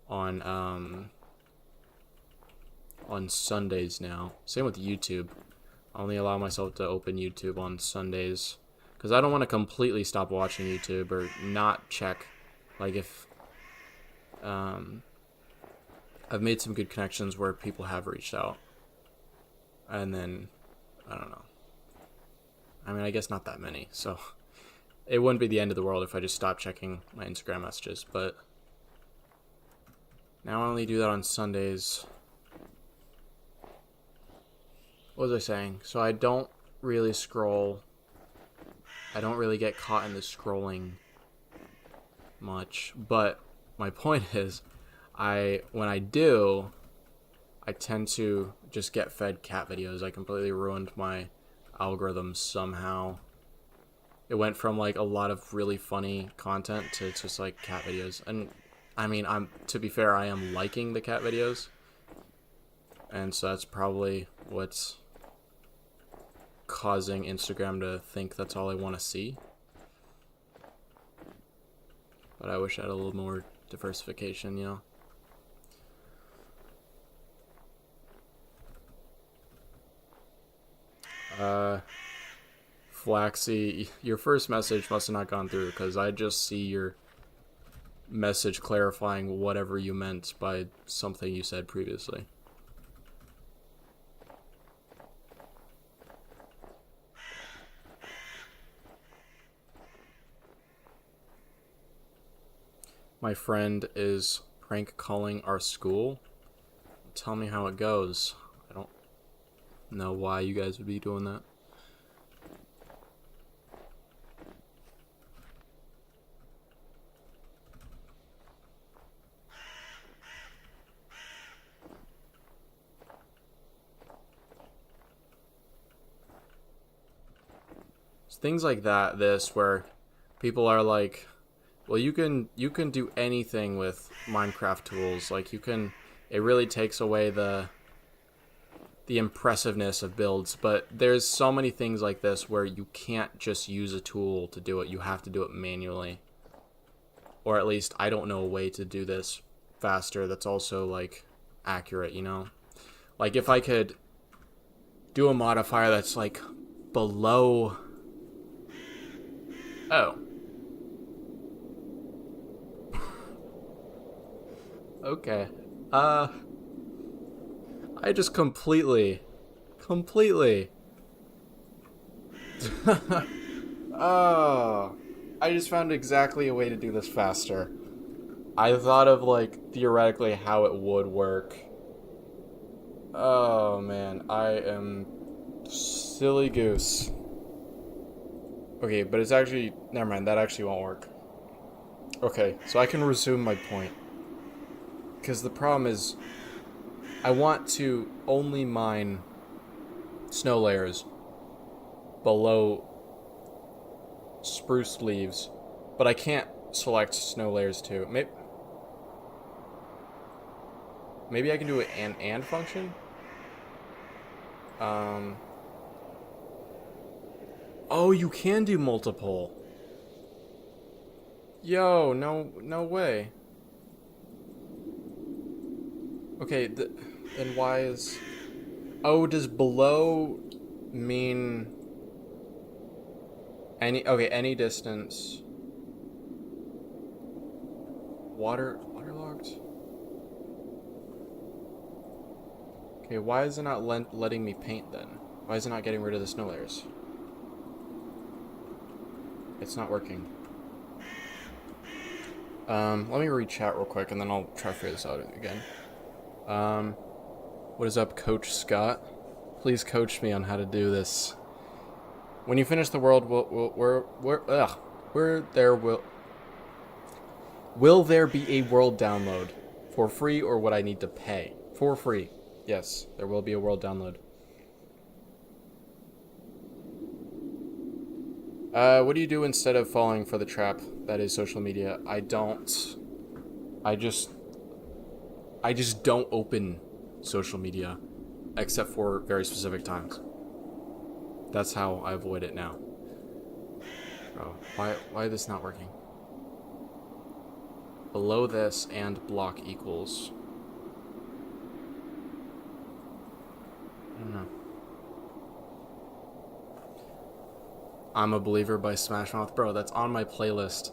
on Sundays now. Same with YouTube. I only allow myself to open YouTube on Sundays because I don't want to completely stop watching YouTube or not check. Like, if I've made some good connections where people have reached out, and then I don't know. I mean, I guess not that many, so it wouldn't be the end of the world if I just stopped checking my Instagram messages, but now I only do that on Sundays. What was I saying? So I don't really scroll. I don't really get caught in the scrolling much, but my point is, when I do, I tend to just get fed cat videos. I completely ruined my algorithm somehow. It went from like a lot of really funny content to just like cat videos. And I mean, to be fair, I am liking the cat videos. And so that's probably what's causing Instagram to think that's all I want to see. But I wish I had a little more diversification, you know? Flaxy, your first message must have not gone through because I just see your message clarifying whatever you meant by something you said previously. My friend is prank calling our school. Tell me how it goes. I don't know why you guys would be doing that. It's things like that, where people are like, well, you can do anything with Minecraft tools. Like, it really takes away the impressiveness of builds, but there's so many things like this where you can't just use a tool to do it. You have to do it manually. Or at least I don't know a way to do this faster that's also like accurate, you know? Like, if I could do a modifier that's like below... Oh. Okay. I just completely. Oh. I just found exactly a way to do this faster. I thought of, like, theoretically how it would work. Oh, man. I am silly goose. Okay, but it's actually... Never mind, that actually won't work. Okay, so I can resume my point. Because the problem is, I want to only mine snow layers below spruce leaves, but I can't select snow layers too. Maybe I can do an and function? Oh, you can do multiple. Yo, no way. Okay, then why is... Oh, does below mean... any distance. waterlogged? Okay, why is it not letting me paint then? Why is it not getting rid of the snow layers? It's not working. Let me read chat real quick and then I'll try to figure this out again. What is up, Coach Scott? Please coach me on how to do this. When you finish the world, will there be a world download for free, or would I need to pay? For free. Yes, there will be a world download. What do you do instead of falling for the trap that is social media? I just don't open social media except for very specific times. That's how I avoid it now. Oh, why is this not working? Below this and block equals. I don't know. I'm a Believer by Smash Mouth. Bro, that's on my playlist.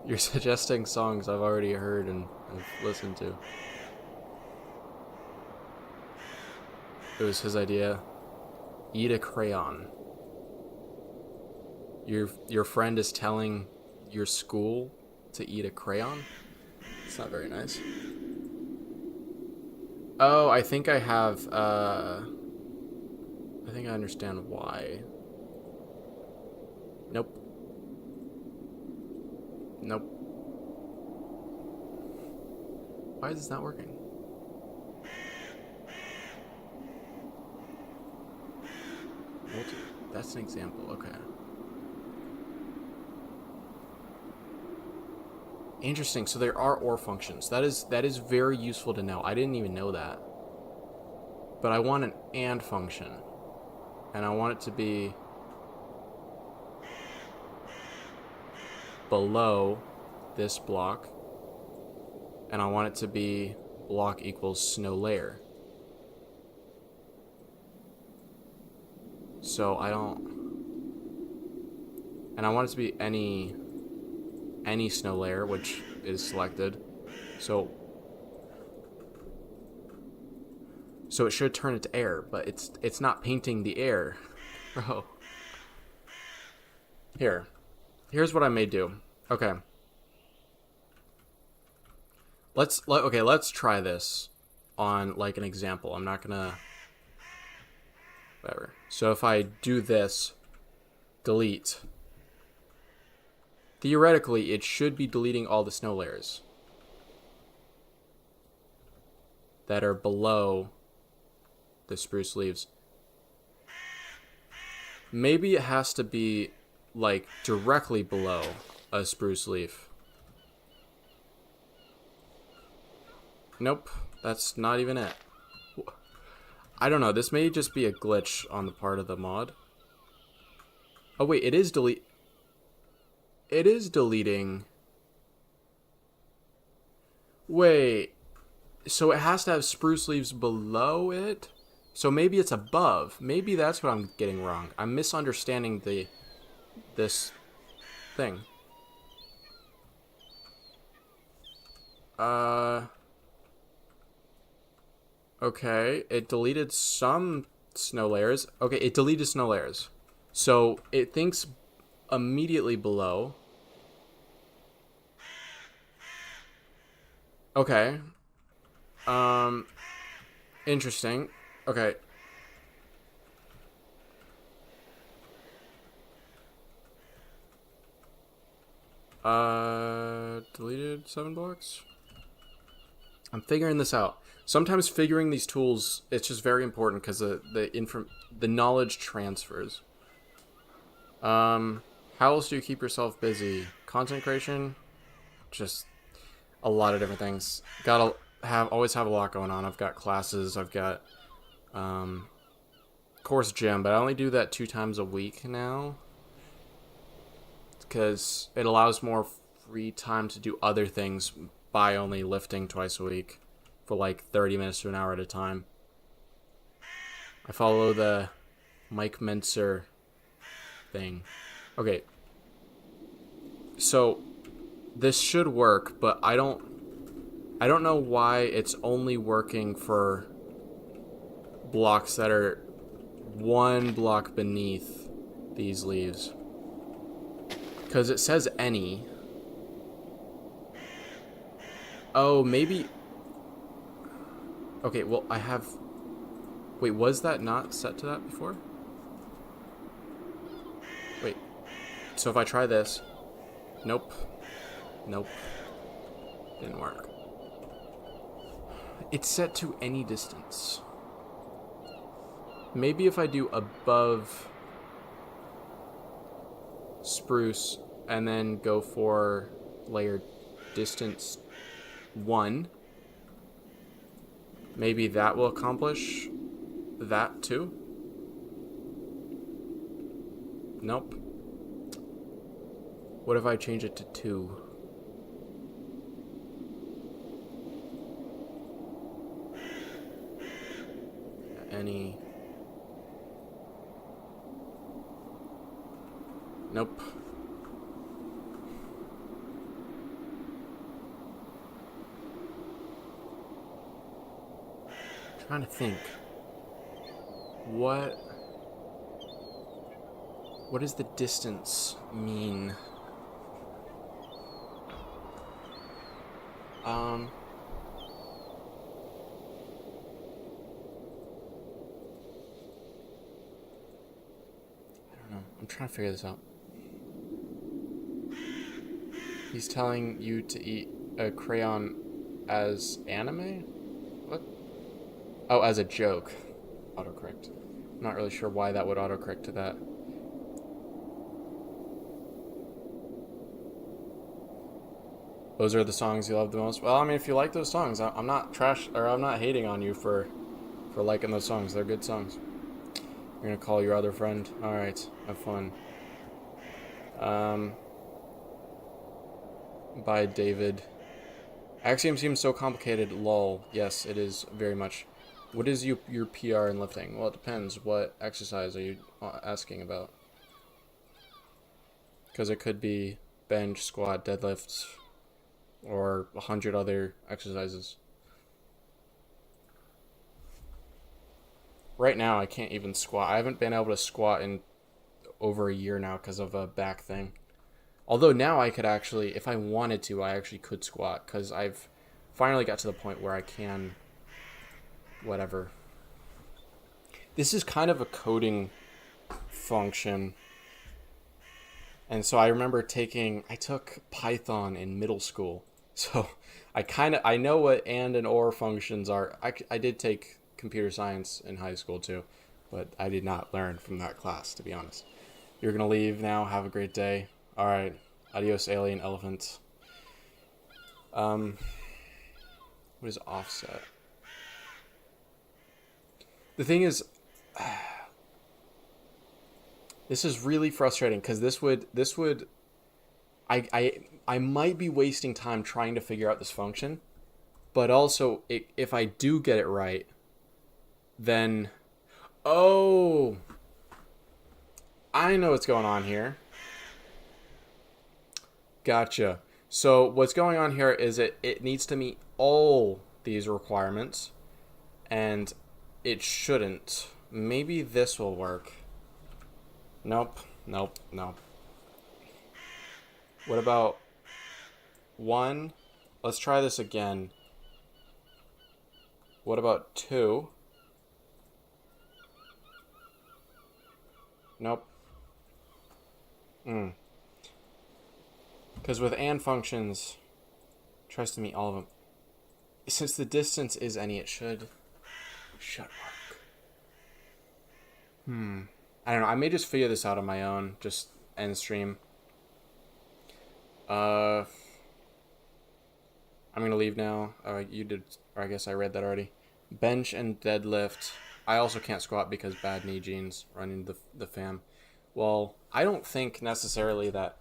You're suggesting songs I've already heard and have listened to. It was his idea. Eat a crayon. Your friend is telling your school to eat a crayon? It's not very nice. Oh, I think I have, I think I understand why. Nope. Nope. Why is this not working? That's an example, okay. Interesting, so there are OR functions. That is very useful to know. I didn't even know that. But I want an AND function. And I want it to be below this block. And I want it to be block equals snow layer. So I don't... And I want it to be any snow layer, which is selected. So it should turn it to air, but it's not painting the air. Bro. Here's what I may do. Okay. Let's try this on like an example. I'm not gonna whatever. So if I do this, delete, theoretically it should be deleting all the snow layers that are below the spruce leaves. Maybe it has to be like directly below a spruce leaf. Nope, that's not even it. I don't know, this may just be a glitch on the part of the mod. Oh wait, it is deleting. Wait, so it has to have spruce leaves below it? So maybe it's above. Maybe that's what I'm getting wrong. I'm misunderstanding this thing. Okay, it deleted some snow layers. Okay, it deleted snow layers. So it thinks immediately below. Okay. Interesting. Okay. Deleted 7 blocks? I'm figuring this out. Sometimes figuring these tools, it's just very important because the knowledge transfers. How else do you keep yourself busy? Content creation? Just a lot of different things. Always have a lot going on. I've got classes, I've got course gym, but I only do that 2 times a week now because it allows more free time to do other things by only lifting twice a week for like 30 minutes to an hour at a time. I follow the Mike Mentzer thing. Okay. So This should work, but I don't know why it's only working for blocks that are one block beneath these leaves. Because it says any. Oh, maybe... Okay, well, I have... Wait, was that not set to that before? Wait. So if I try this... Nope. Nope. Didn't work. It's set to any distance. Maybe if I do above spruce and then go for layer distance 1, maybe that will accomplish that too? Nope. What if I change it to 2? Any... Nope. I'm trying to think. What does the distance mean? I don't know. I'm trying to figure this out. He's telling you to eat a crayon as anime? What? Oh, as a joke. Autocorrect. I'm not really sure why that would autocorrect to that. Those are the songs you love the most? Well, I mean, if you like those songs, I'm not I'm not hating on you for liking those songs. They're good songs. You're gonna call your other friend? Alright, have fun. By David. Axiom seems so complicated, lol. Yes, it is very much. What is your PR in lifting? Well, it depends. What exercise are you asking about? Because it could be bench, squat, deadlifts, or 100 other exercises. Right now, I can't even squat. I haven't been able to squat in over a year now because of a back thing. Although now I could actually, if I wanted to, I actually could squat because I've finally got to the point where I can, whatever. This is kind of a coding function. And so I remember I took Python in middle school. So I know what and or functions are. I did take computer science in high school too, but I did not learn from that class, to be honest. You're going to leave now. Have a great day. All right. Adios, alien elephant. What is offset? The thing is, this is really frustrating because this would I might be wasting time trying to figure out this function, but also if I do get it right, then oh, I know what's going on here. Gotcha. So what's going on here is it needs to meet all these requirements, and it shouldn't. Maybe this will work. Nope. Nope. Nope. What about 1? Let's try this again. What about 2? Nope. Because with and functions, it tries to meet all of them. Since the distance is any, it should work. I don't know. I may just figure this out on my own. Just end stream. I'm gonna leave now. You did, or I guess I read that already. Bench and deadlift. I also can't squat because bad knee genes running the fam. Well, I don't think necessarily that.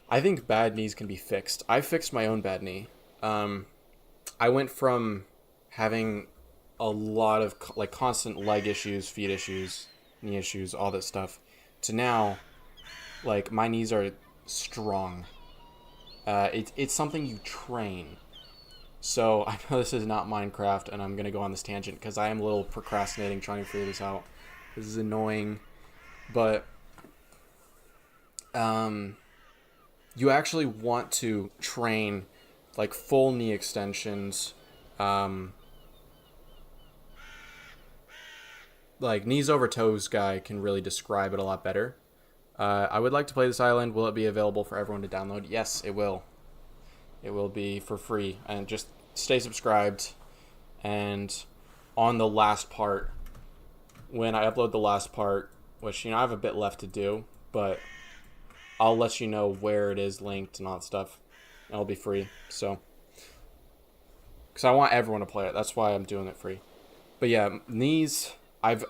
I think bad knees can be fixed. I fixed my own bad knee. I went from having a lot of constant leg issues, feet issues, knee issues, all that stuff, to now, my knees are strong. It's something you train. So I know this is not Minecraft, and I'm gonna go on this tangent because I am a little procrastinating trying to figure this out. This is annoying, but you actually want to train like full knee extensions, like knees over toes guy can really describe it a lot better. I would like to play this island. Will it be available for everyone to download? Yes, it will. It will be for free, and just stay subscribed. And on the last part, when I upload the last part, which I have a bit left to do, but I'll let you know where it is linked and all that stuff. It'll be free, so because I want everyone to play it. That's why I'm doing it free. But yeah, knees. And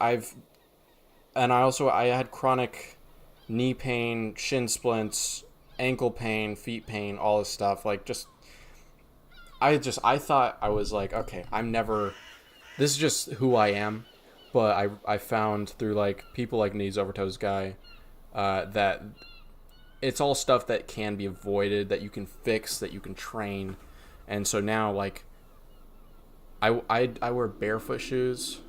I had chronic knee pain, shin splints, ankle pain, feet pain, all this stuff. Like I thought I was like, okay, this is just who I am. But I found through like people like Knees Over Toes guy, that it's all stuff that can be avoided, that you can fix, that you can train. And so now like I wear barefoot shoes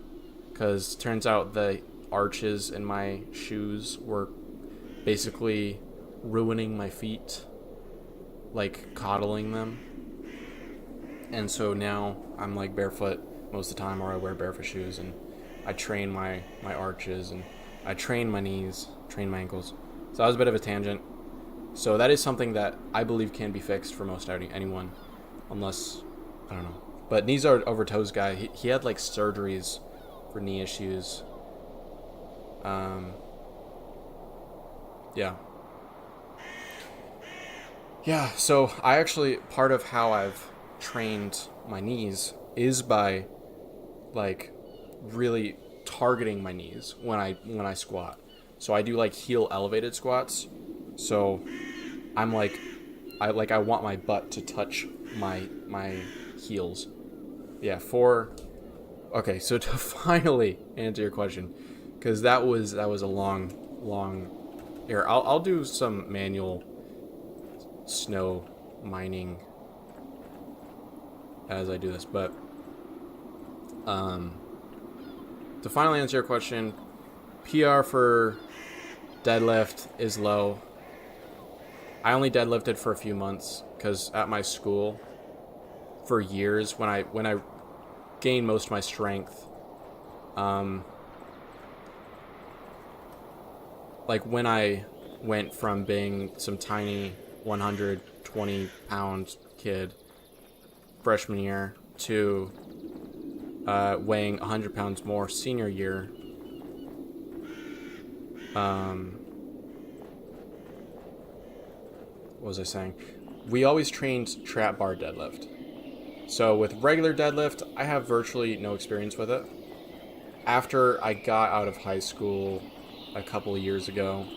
because turns out the arches in my shoes were basically ruining my feet, like coddling them. And so now I'm like barefoot most of the time, or I wear barefoot shoes, and I train my arches, and I train my knees, train my ankles. So that was a bit of a tangent. So that is something that I believe can be fixed for most anyone, unless, I don't know. But Knees Over Toes guy, he had like surgeries for knee issues. Yeah. Yeah, so I actually, part of how I've trained my knees is by like really targeting my knees when I squat. So I do like heel elevated squats. So I'm like I want my butt to touch my heels. Yeah, okay, so to finally answer your question, because that was a long here. I'll do some manual snow mining as I do this, but to finally answer your question, PR for deadlift is low. I only deadlifted for a few months because at my school for years when I gained most of my strength, like when I went from being some tiny 120-pound kid freshman year to weighing 100 pounds more senior year, what was I saying? We always trained trap bar deadlift. So with regular deadlift, I have virtually no experience with it. After I got out of high school a couple of years ago,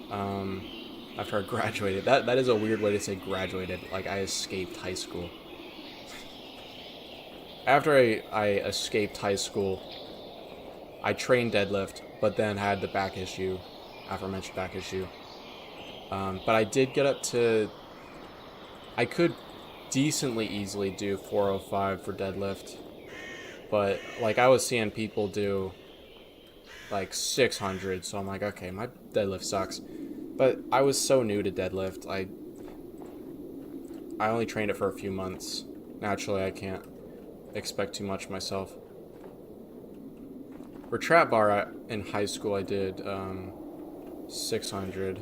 after I graduated, that is a weird way to say graduated, like I escaped high school. After I escaped high school, I trained deadlift, but then had the back issue, aforementioned back issue. But I did get up to, I could decently easily do 405 for deadlift, but like I was seeing people do like 600, so I'm like, okay, my deadlift sucks. But I was so new to deadlift, I only trained it for a few months. Naturally, I can't expect too much myself. For trap bar in high school, I did 600.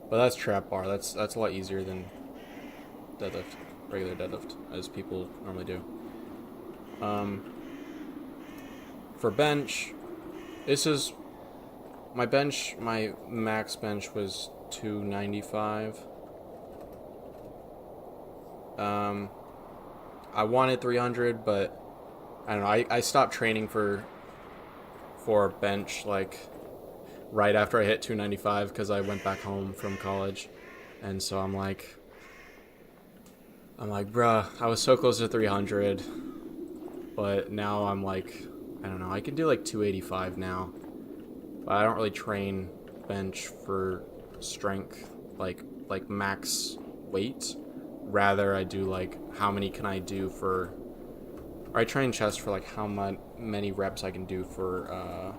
But that's trap bar. That's a lot easier than deadlift, regular deadlift, as people normally do. For bench, this is my bench. My max bench was 295. I wanted 300, but I don't know. I stopped training for bench like right after I hit 295 because I went back home from college, and so I'm like, bruh, I was so close to 300, but now I'm like, I don't know. I can do like 285 now, but I don't really train bench for strength like like max weight. Rather, I do like how many can I do for, or I train chest for like how many reps I can do for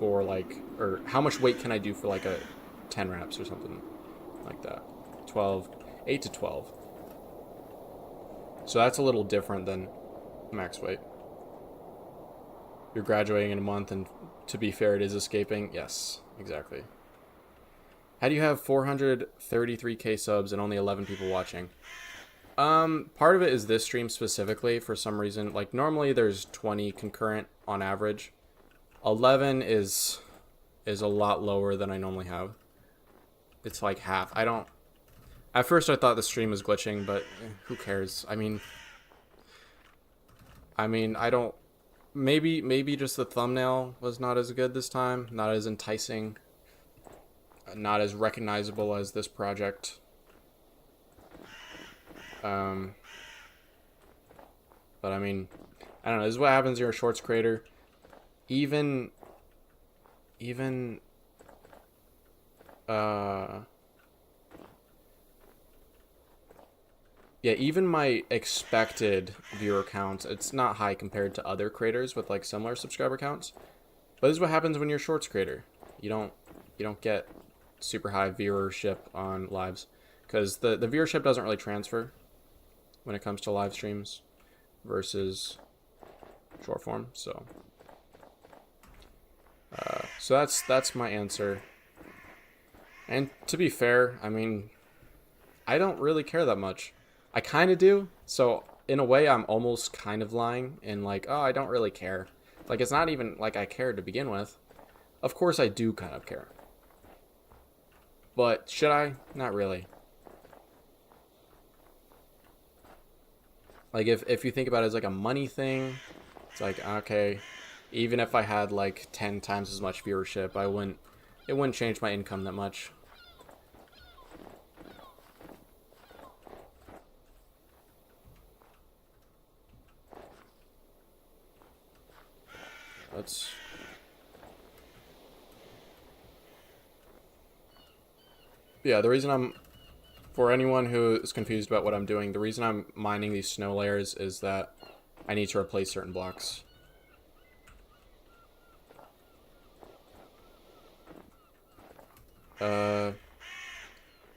like, or how much weight can I do for like a 10 reps or something like that. 12, 8 to 12. So that's a little different than max weight. You're graduating in a month, and to be fair, it is escaping. Yes, exactly. How do you have 433k subs and only 11 people watching? Part of it is this stream specifically for some reason. Like normally there's 20 concurrent on average. 11 is a lot lower than I normally have. It's like half. At first I thought the stream was glitching, but who cares? I mean I don't. Maybe just the thumbnail was not as good this time, not as enticing, not as recognizable as this project. But I mean, I don't know. This is what happens. You're a shorts creator. Even my expected viewer count, it's not high compared to other creators with like similar subscriber counts. But this is what happens when you're a shorts creator. You don't get super high viewership on lives because the viewership doesn't really transfer when it comes to live streams versus short form. So that's my answer. And to be fair, I mean, I don't really care that much. I kind of do. So in a way, I'm almost kind of lying in like, oh, I don't really care. Like, it's not even like I cared to begin with. Of course, I do kind of care. But should I? Not really. Like, if you think about it as like a money thing, it's like, okay, even if I had like 10 times as much viewership, it wouldn't change my income that much. Yeah, the reason for anyone who is confused about what I'm doing, the reason I'm mining these snow layers is that I need to replace certain blocks.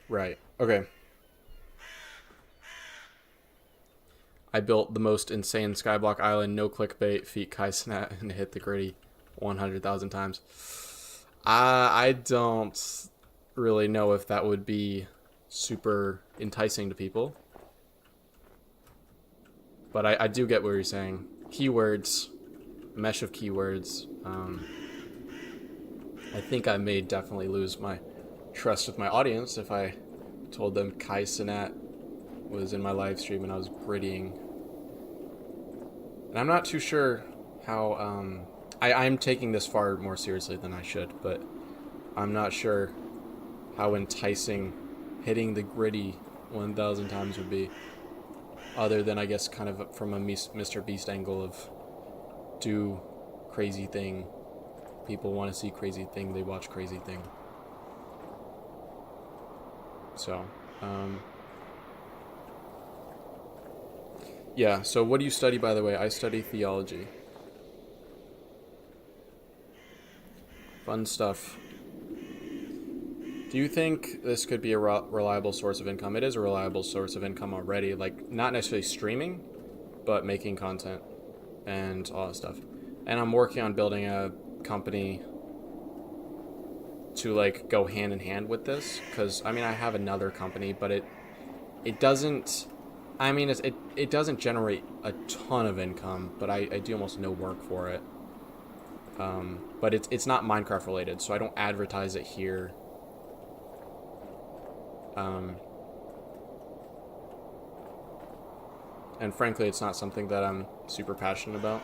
Right. Okay. I built the most insane skyblock island, no clickbait, feat Kaisnet, and hit the gritty 100,000 times. I don't really know if that would be super enticing to people. But I do get what you're saying. Keywords, mesh of keywords. I think I may definitely lose my trust with my audience if I told them Kai Cenat was in my live stream and I was grittying. And I'm not too sure how, I'm taking this far more seriously than I should, but I'm not sure how enticing hitting the gritty 1,000 times would be. Other than, I guess, kind of from a Mr. Beast angle of do crazy thing. People want to see crazy thing, they watch crazy thing. So, yeah, so what do you study, by the way? I study theology. Fun stuff. Do you think this could be a reliable source of income? It is a reliable source of income already. Like, not necessarily streaming, but making content and all that stuff. And I'm working on building a company to, like, go hand in hand with this. Because, I mean, I have another company, but it doesn't... I mean, it doesn't generate a ton of income, but I do almost no work for it. But it's not Minecraft related, so I don't advertise it here. And frankly, it's not something that I'm super passionate about.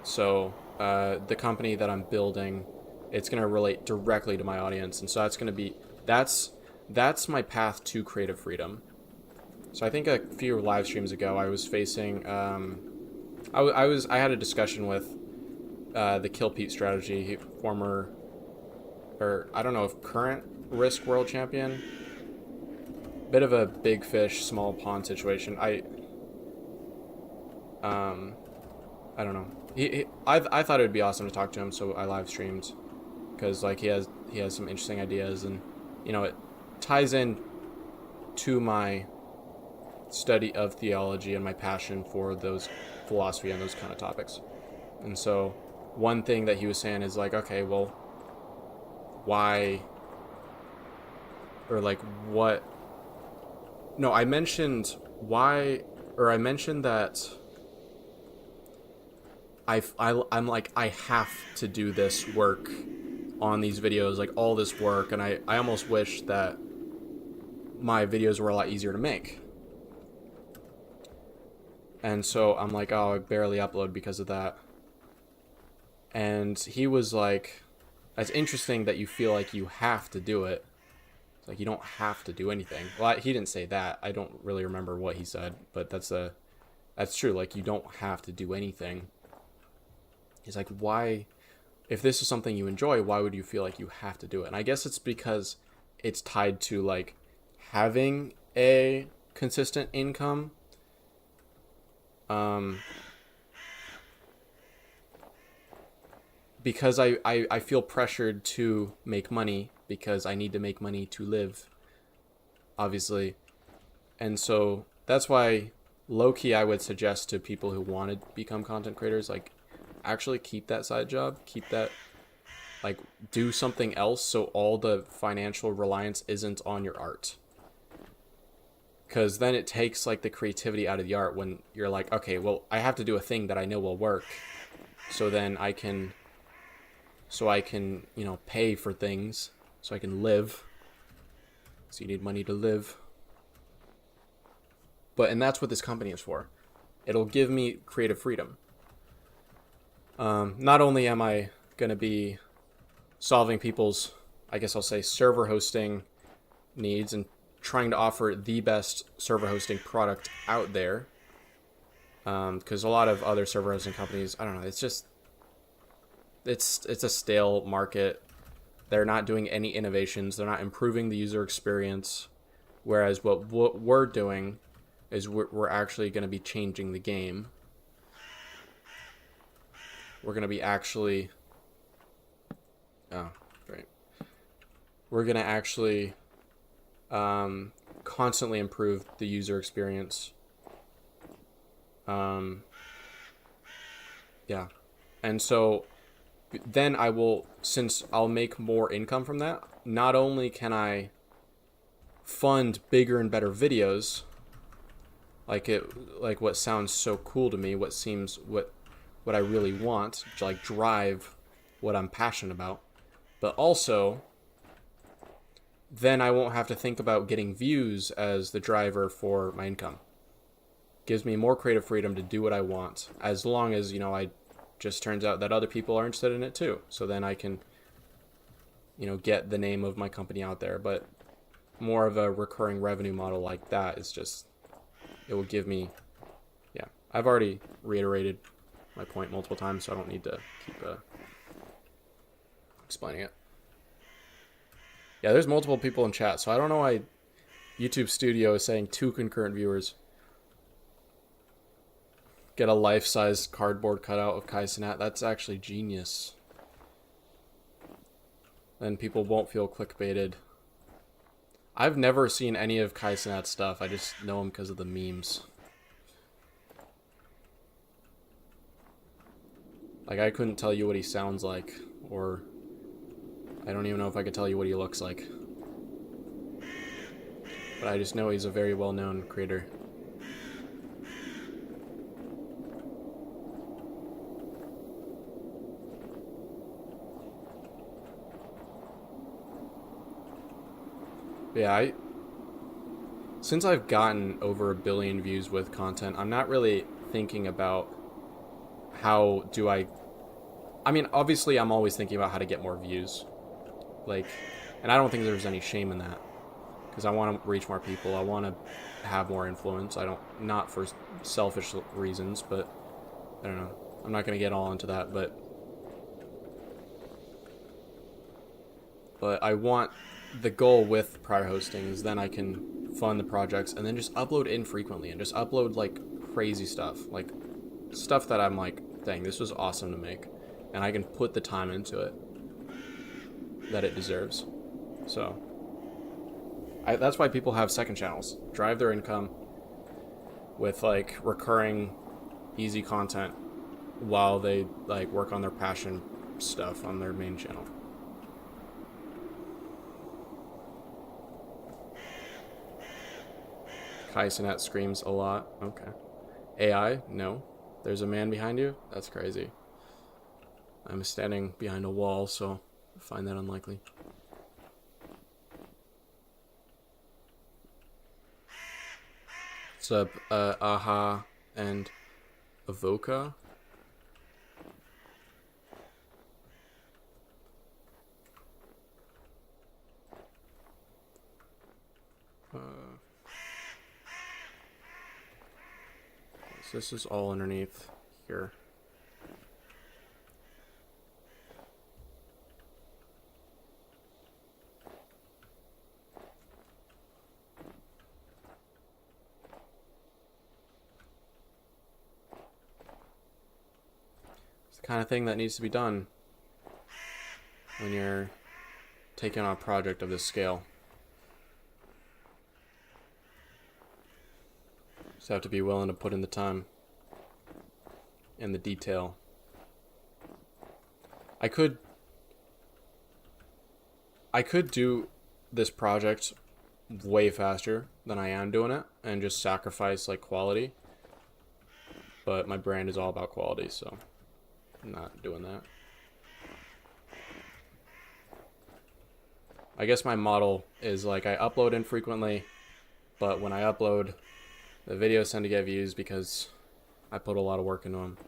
So the company that I'm building, it's going to relate directly to my audience, and so that's going to be that's my path to creative freedom. So I think a few live streams ago, I was facing I had a discussion with the Kill Pete strategy, former or I don't know if current Risk world champion. Bit of a big fish, small pond situation. I don't know. I thought it would be awesome to talk to him, so I live streamed because like he has some interesting ideas, and you know it ties in to my study of theology and my passion for those philosophy and those kind of topics. And so one thing that he was saying is like, okay, well, why, or like what? No, I mentioned why, or I mentioned that I'm like, I have to do this work on these videos, like all this work, and I almost wish that my videos were a lot easier to make. And so I'm like, oh, I barely upload because of that. And he was like, it's interesting that you feel like you have to do it. It's like, you don't have to do anything. Well, he didn't say that. I don't really remember what he said, but that's true. Like, you don't have to do anything. He's like, why, if this is something you enjoy, why would you feel like you have to do it? And I guess it's because it's tied to like having a consistent income. Because I feel pressured to make money because I need to make money to live, obviously. And so that's why low-key I would suggest to people who want to become content creators, like, actually keep that side job, keep that, like, do something else so all the financial reliance isn't on your art. Because then it takes, like, the creativity out of the art when you're like, okay, well, I have to do a thing that I know will work, so then I can, you know, pay for things, so I can live. So you need money to live. And that's what this company is for. It'll give me creative freedom. Not only am I going to be solving people's, I guess I'll say, server hosting needs and trying to offer the best server hosting product out there. Because a lot of other server hosting companies, I don't know, it's a stale market. They're not doing any innovations. They're not improving the user experience. Whereas what we're doing is we're actually going to be changing the game. We're going to be actually... Oh, right. We're going to actually constantly improve the user experience. Yeah. And so then I will, since I'll make more income from that, not only can I fund bigger and better videos, like what sounds so cool to me, what I really want, to like drive what I'm passionate about, but also then I won't have to think about getting views as the driver for my income. Gives me more creative freedom to do what I want, as long as, you know, I just turns out that other people are interested in it too. So then I can, you know, get the name of my company out there. But more of a recurring revenue model like that is just, it will give me, yeah. I've already reiterated my point multiple times, so I don't need to keep explaining it. Yeah, there's multiple people in chat, so I don't know why YouTube Studio is saying 2 concurrent viewers. Get a life-size cardboard cutout of Kai Cenat. That's actually genius. Then people won't feel clickbaited. I've never seen any of Kai Cenat's stuff. I just know him because of the memes. Like, I couldn't tell you what he sounds like, or I don't even know if I could tell you what he looks like. But I just know he's a very well-known creator. Yeah, since I've gotten over 1 billion views with content, I'm not really thinking about how do I mean, obviously I'm always thinking about how to get more views. Like, and I don't think there's any shame in that. Because I want to reach more people. I want to have more influence. Not for selfish reasons, but I don't know. I'm not going to get all into that, but But I want the goal with prior hosting is then I can fund the projects and then just upload infrequently and just upload like crazy stuff, like stuff that I'm like, dang, this was awesome to make, and I can put the time into it that it deserves. So that's why people have second channels, drive their income with like recurring easy content while they like work on their passion stuff on their main channel. Kaisenet screams a lot. Okay. AI? No. There's a man behind you? That's crazy. I'm standing behind a wall, so I find that unlikely. What's up, Aha and Avoca? So this is all underneath here. It's the kind of thing that needs to be done when you're taking on a project of this scale. Just have to be willing to put in the time and the detail. I could do this project way faster than I am doing it and just sacrifice like quality, but my brand is all about quality, so I'm not doing that. I guess my model is like I upload infrequently, but when I upload, the videos tend to get views because I put a lot of work into them.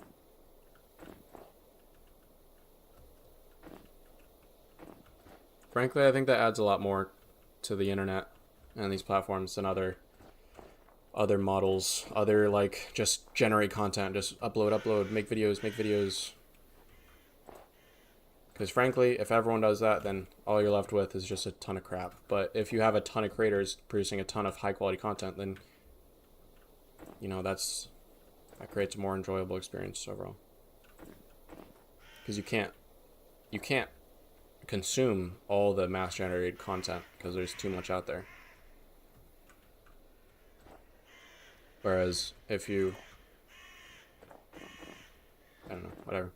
Frankly, I think that adds a lot more to the internet and these platforms than other models, other like just generate content, just upload, make videos. Because frankly, if everyone does that, then all you're left with is just a ton of crap. But if you have a ton of creators producing a ton of high quality content, then you know that creates a more enjoyable experience overall. Because you can't consume all the mass generated content because there's too much out there. Whereas if you, I don't know, whatever.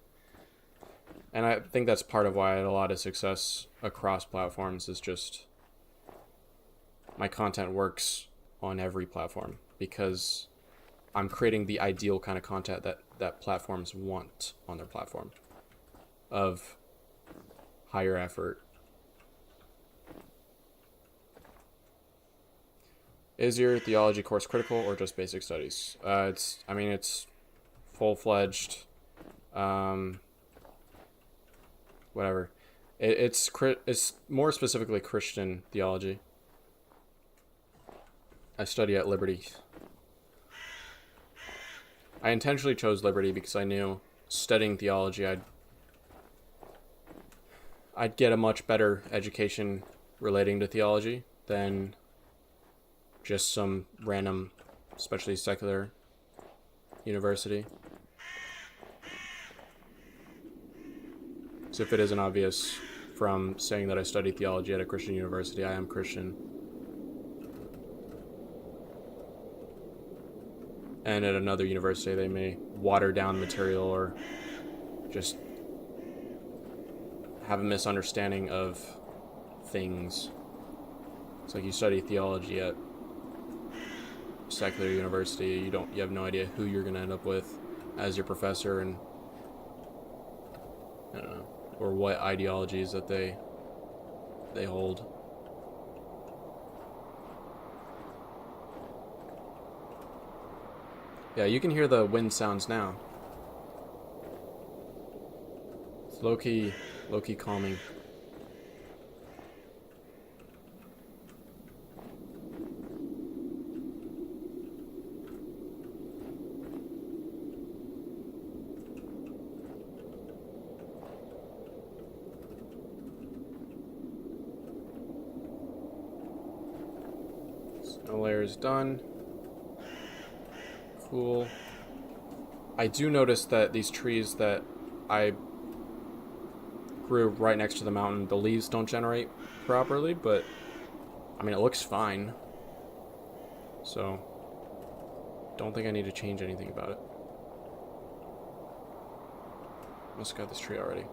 And I think that's part of why I had a lot of success across platforms is just my content works on every platform because I'm creating the ideal kind of content that platforms want on their platform of higher effort. Is your theology course critical or just basic studies? It's full-fledged, whatever. It's more specifically Christian theology. I study at Liberty. I intentionally chose Liberty because I knew studying theology I'd get a much better education relating to theology than just some random, especially secular university. So if it isn't obvious from saying that I studied theology at a Christian university, I am Christian. And at another university, they may water down material or just have a misunderstanding of things. It's like you study theology at secular university, you have no idea who you're going to end up with as your professor, and I don't know, or what ideologies that they hold. Yeah, you can hear the wind sounds now. It's low-key calming. The layer is done. Cool. I do notice that these trees that I grew right next to the mountain, the leaves don't generate properly, but I mean, it looks fine. So, don't think I need to change anything about it. Must have got this tree already.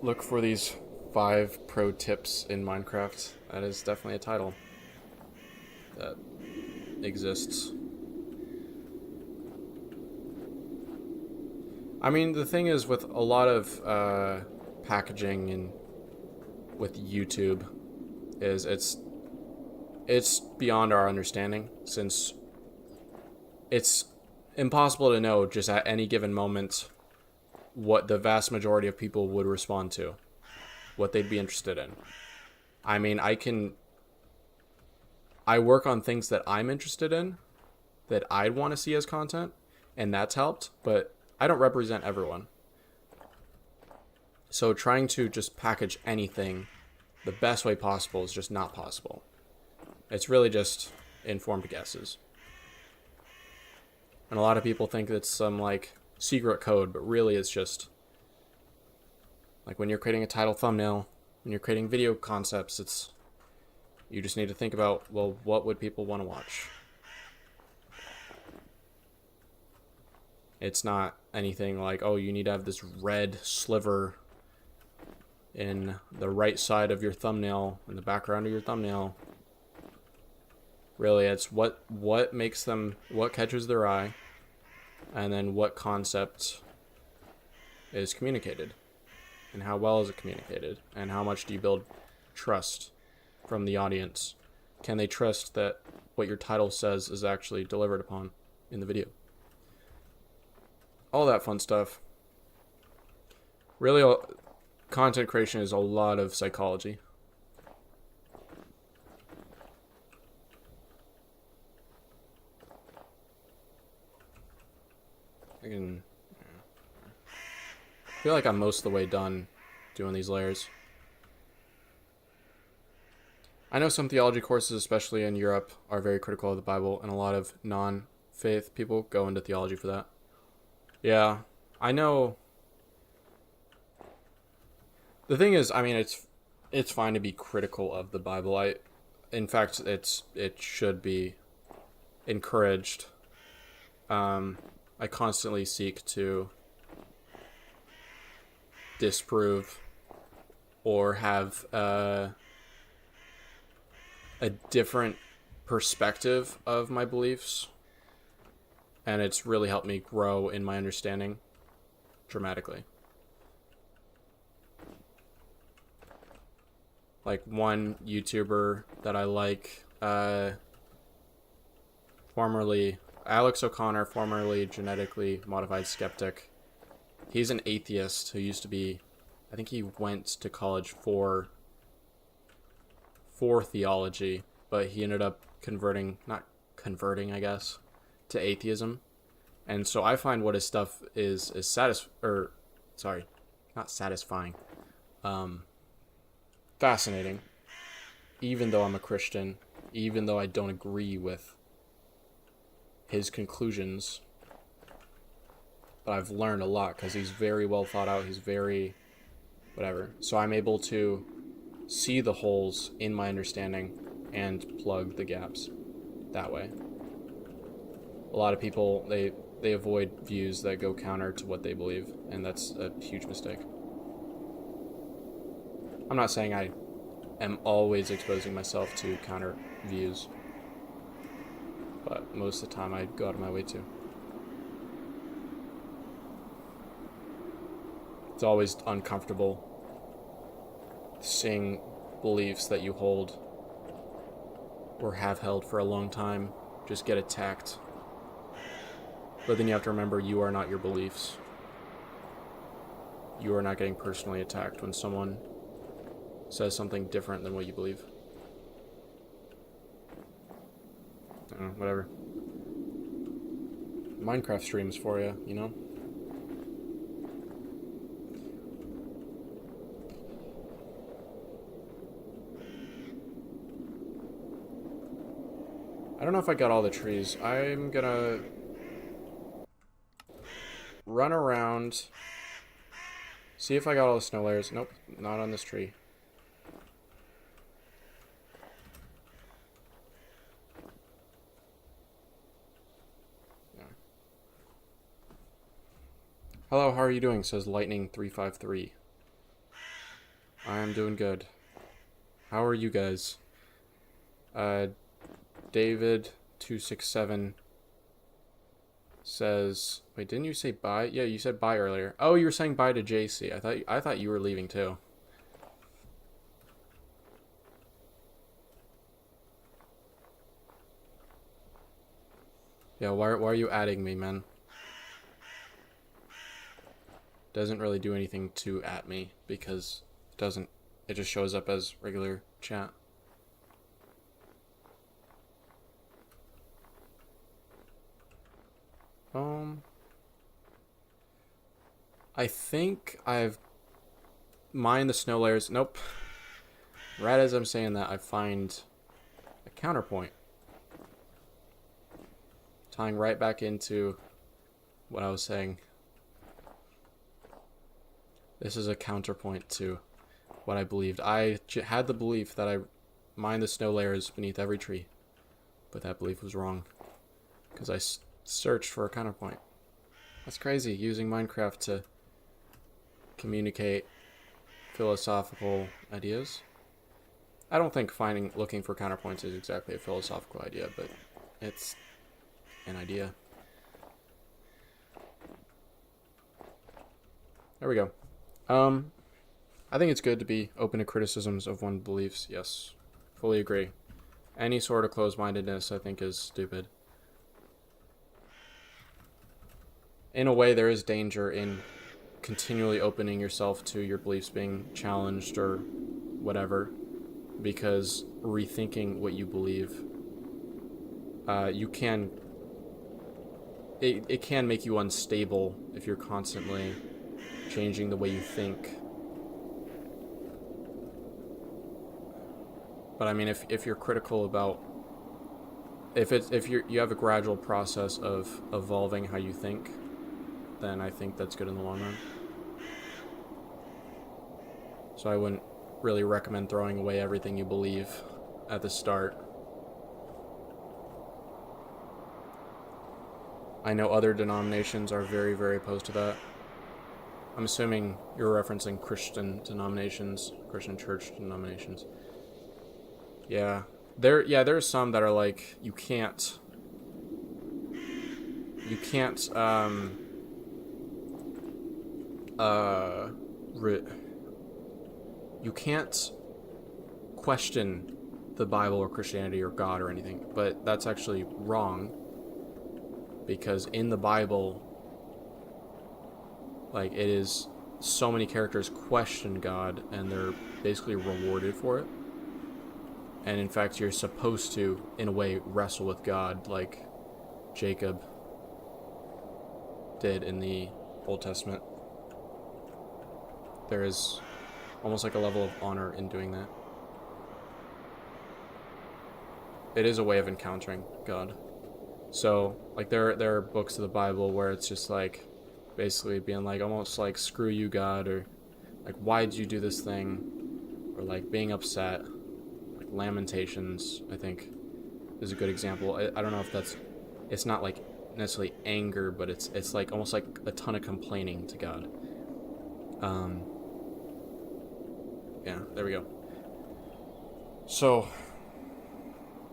Look for these 5 pro tips in Minecraft. That is definitely a title that exists. I mean, the thing is with a lot of packaging and with YouTube is it's beyond our understanding, since it's impossible to know just at any given moment what the vast majority of people would respond to, what they'd be interested in. I mean, I work on things that I'm interested in, that I'd want to see as content, and that's helped, but I don't represent everyone. So trying to just package anything the best way possible is just not possible. It's really just informed guesses. And a lot of people think it's some like secret code, but really it's just like when you're creating a title thumbnail, when you're creating video concepts, you just need to think about, well, what would people want to watch? It's not anything like, oh, you need to have this red sliver in the right side of your thumbnail, in the background of your thumbnail. Really, it's what makes them, what catches their eye, and then what concept is communicated, and how well is it communicated, and how much do you build trust from the audience? Can they trust that what your title says is actually delivered upon in the video? All that fun stuff. Really, content creation is a lot of psychology. I feel like I'm most of the way done doing these layers. I know some theology courses, especially in Europe, are very critical of the Bible, and a lot of non-faith people go into theology for that. Yeah, I know. The thing is, I mean, it's fine to be critical of the Bible. In fact, it should be encouraged. I constantly seek to disprove or have a different perspective of my beliefs, and it's really helped me grow in my understanding dramatically. Like one YouTuber that I like, formerly Alex O'Connor, formerly genetically modified skeptic. He's an atheist who used to be, I think he went to college for theology, but he ended up not converting, I guess, to atheism. And so I find what his stuff is fascinating, even though I'm a Christian, even though I don't agree with his conclusions. But I've learned a lot because he's very well thought out. He's very whatever. So I'm able to see the holes in my understanding and plug the gaps that way. A lot of people, they avoid views that go counter to what they believe, and that's a huge mistake. I'm not saying I am always exposing myself to counter views, but most of the time I go out of my way to. It's always uncomfortable seeing beliefs that you hold or have held for a long time just get attacked. But then you have to remember, you are not your beliefs. You are not getting personally attacked when someone says something different than what you believe. I don't know, whatever. Minecraft streams for you, you know? I don't know if I got all the trees. I'm gonna run around, see if I got all the snow layers. Nope, not on this tree. Yeah. Hello, how are you doing? Says Lightning353. I am doing good. How are you guys? David267 says, wait, didn't you say bye? Yeah, you said bye earlier. Oh, you were saying bye to JC. I thought you were leaving too. Yeah, why are you adding me, man? Doesn't really do anything to at me because it just shows up as regular chat. I think I've mined the snow layers. Nope. Right as I'm saying that, I find a counterpoint. Tying right back into what I was saying. This is a counterpoint to what I believed. I had the belief that I mined the snow layers beneath every tree. But that belief was wrong. Because I searched for a counterpoint. That's crazy, using Minecraft to communicate philosophical ideas. I don't think looking for counterpoints is exactly a philosophical idea, but it's an idea. There we go. I think it's good to be open to criticisms of one's beliefs. Yes, fully agree. Any sort of closed-mindedness, I think, is stupid. In a way, there is danger in continually opening yourself to your beliefs being challenged or whatever, because rethinking what you believe, it can make you unstable if you're constantly changing the way you think. But I mean, if you're critical about, if you have a gradual process of evolving how you think, then I think that's good in the long run. So I wouldn't really recommend throwing away everything you believe at the start. I know other denominations are very, very opposed to that. I'm assuming you're referencing Christian denominations, Christian church denominations. Yeah. There's some that are like, you can't question the Bible or Christianity or God or anything, but that's actually wrong, because in the Bible, like, it is, so many characters question God and they're basically rewarded for it. And in fact, you're supposed to, in a way, wrestle with God like Jacob did in the Old Testament. There is almost like a level of honor in doing that. It is a way of encountering God. So, like, there are books of the Bible where it's just like, basically being like, almost like, screw you, God, or like, why'd you do this thing, or like being upset. Like Lamentations, I think, is a good example. I don't know if it's not like necessarily anger, but it's like almost like a ton of complaining to God. Yeah, there we go. So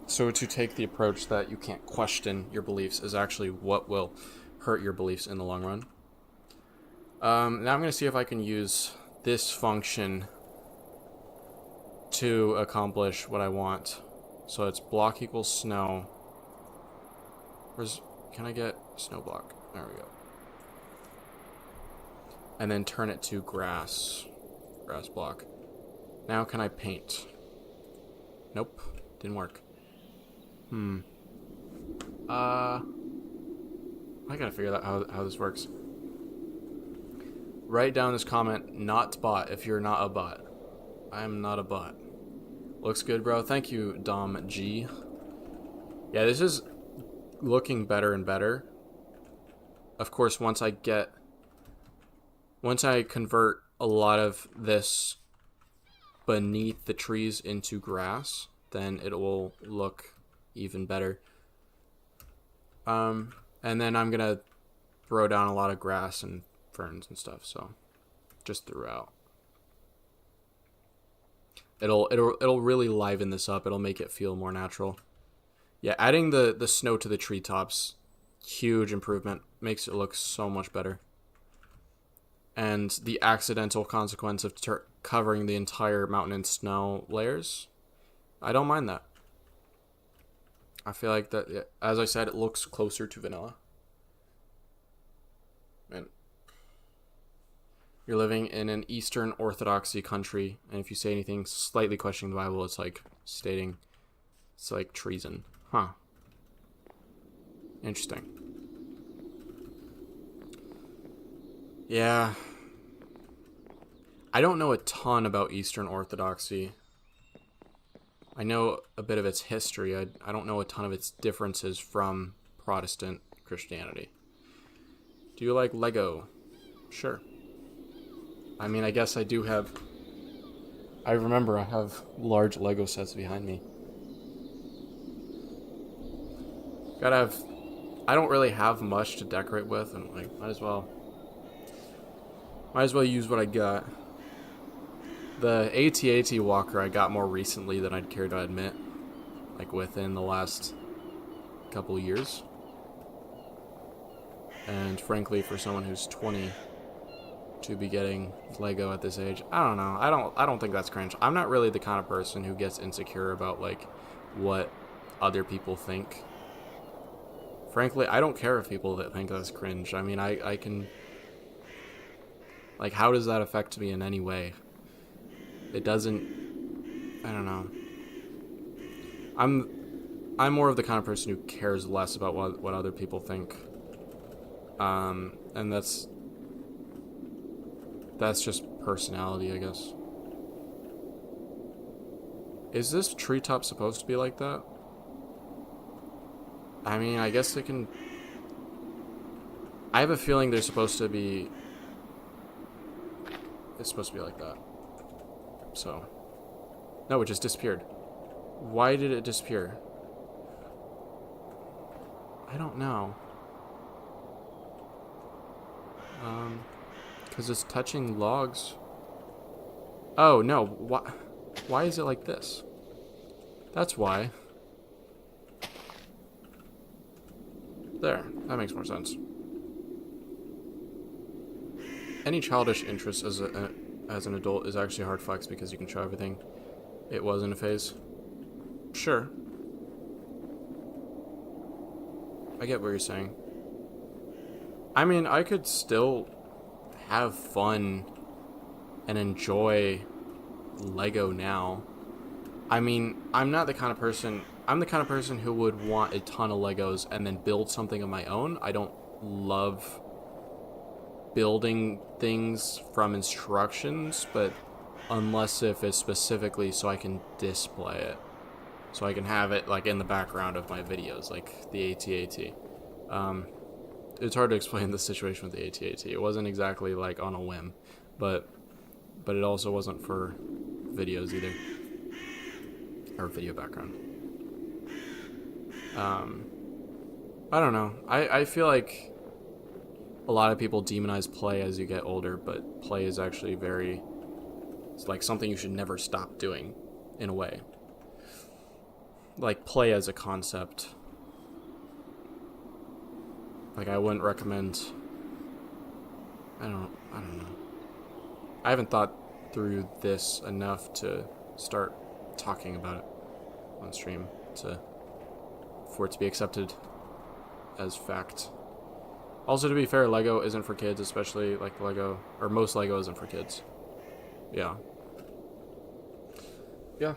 to take the approach that you can't question your beliefs is actually what will hurt your beliefs in the long run. Now I'm going to see if I can use this function to accomplish what I want. So it's block equals snow. Can I get snow block? There we go. And then turn it to grass block. Now can I paint? Nope, didn't work. I gotta figure out how this works. Write down this comment, not bot, if you're not a bot. I am not a bot. Looks good, bro. Thank you, Dom G. Yeah, this is looking better and better. Of course, once I convert a lot of this beneath the trees into grass, then it will look even better. And then I'm gonna throw down a lot of grass and ferns and stuff, so just throughout. It'll really liven this up. It'll make it feel more natural. Yeah, adding the snow to the treetops, huge improvement. Makes it look so much better. And the accidental consequence of covering the entire mountain in snow layers, I don't mind that. I feel like that, as I said, it looks closer to vanilla. And you're living in an Eastern Orthodoxy country, and if you say anything slightly questioning the Bible, it's like treason. Huh. Interesting. Yeah. I don't know a ton about Eastern Orthodoxy. I know a bit of its history. I don't know a ton of its differences from Protestant Christianity. Do you like Lego? Sure. I mean, I guess I do have... I remember I have large Lego sets behind me. Gotta have... I don't really have much to decorate with, and like, might as well use what I got. The AT-AT walker I got more recently than I'd care to admit. Like, within the last couple years. And frankly, for someone who's 20 to be getting Lego at this age, I don't know. I don't think that's cringe. I'm not really the kind of person who gets insecure about, like, what other people think. Frankly, I don't care if people that think that's cringe. I mean, I can... Like, how does that affect me in any way? It doesn't... I don't know. I'm more of the kind of person who cares less about what other people think. And that's just personality, I guess. Is this treetop supposed to be like that? I mean, I guess they can... I have a feeling they're supposed to be... It's supposed to be like that. So... No, it just disappeared. Why did it disappear? I don't know. Because it's touching logs. Oh, no. Why is it like this? That's why. There. That makes more sense. Any childish interest as an adult is actually hard flex because you can show everything. It was in a phase. Sure. I get what you're saying. I mean, I could still have fun and enjoy Lego now. I mean, I'm the kind of person who would want a ton of Legos and then build something of my own. I don't love building things from instructions, but unless if it's specifically so I can display it. So I can have it like in the background of my videos, like the AT-AT. It's hard to explain the situation with the AT-AT. It wasn't exactly like on a whim, but it also wasn't for videos either, or video background. I don't know. I feel like a lot of people demonize play as you get older, but play is actually it's like something you should never stop doing, in a way. Like, play as a concept. Like, I wouldn't recommend... I don't know. I haven't thought through this enough to start talking about it on stream for it to be accepted as fact. Also, to be fair, Lego isn't for kids, especially like Lego, or most Lego isn't for kids. Yeah. Yeah.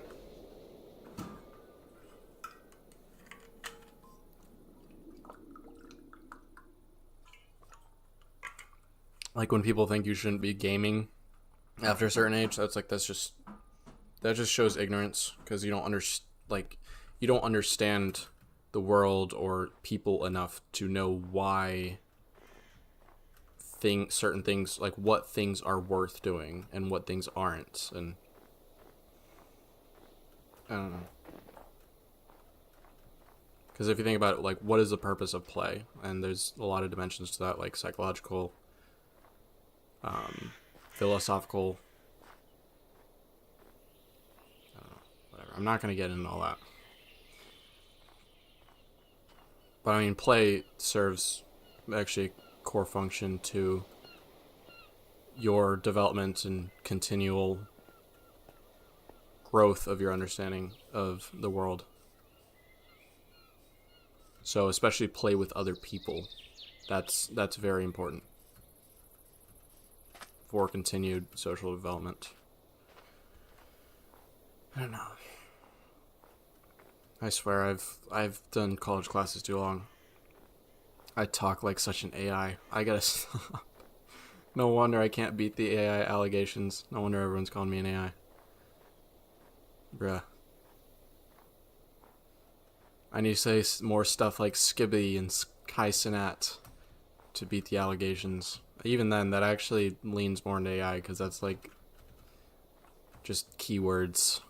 Like when people think you shouldn't be gaming after a certain age, that just shows ignorance because you don't understand the world or people enough to know why certain things, like what things are worth doing and what things aren't. And I don't know. Because if you think about it, like, what is the purpose of play? And there's a lot of dimensions to that, like psychological, philosophical, I don't know, whatever. I'm not going to get into all that. But I mean, play serves actually a core function to your development and continual growth of your understanding of the world. So especially play with other people. That's very important for continued social development. I don't know. I swear I've done college classes too long. I talk like such an AI. I gotta stop. No wonder I can't beat the AI allegations. No wonder everyone's calling me an AI. Bruh. I need to say more stuff like Skibby and Kai Sinat to beat the allegations. Even then, that actually leans more into AI because that's like just keywords.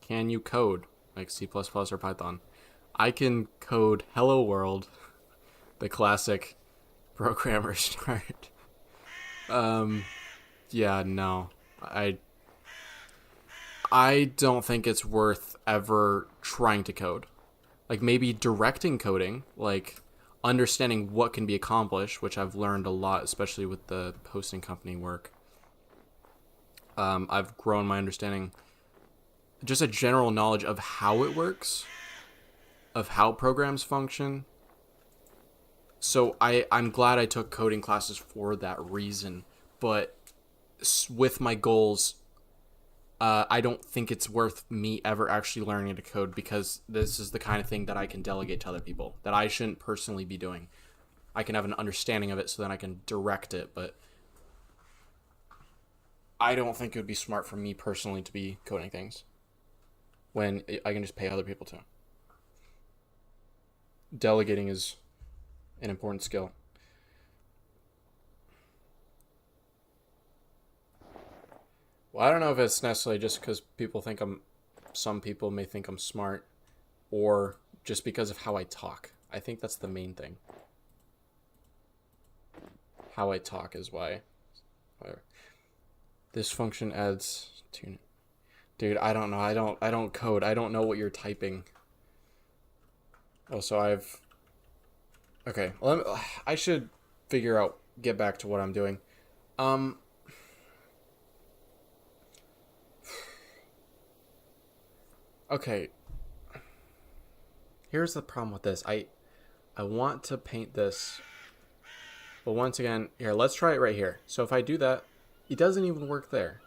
Can you code like C++ or Python? I can code Hello World, the classic programmer start. Yeah, no. I don't think it's worth ever trying to code. Like maybe directing coding, like understanding what can be accomplished, which I've learned a lot, especially with the hosting company work. I've grown my understanding, just a general knowledge of how it works, of how programs function. So I'm glad I took coding classes for that reason. But with my goals, I don't think it's worth me ever actually learning to code because this is the kind of thing that I can delegate to other people that I shouldn't personally be doing. I can have an understanding of it so then I can direct it, but I don't think it would be smart for me personally to be coding things when I can just pay other people to. Delegating is an important skill. Well, I don't know if it's necessarily just because some people may think I'm smart, or just because of how I talk. I think that's the main thing. How I talk is why. Whatever. This function adds to. Dude, I don't know. I don't code. I don't know what you're typing. Oh, so I've. Okay, I should get back to what I'm doing. Okay. Here's the problem with this. I want to paint this. But once again, here, let's try it right here. So if I do that, it doesn't even work there.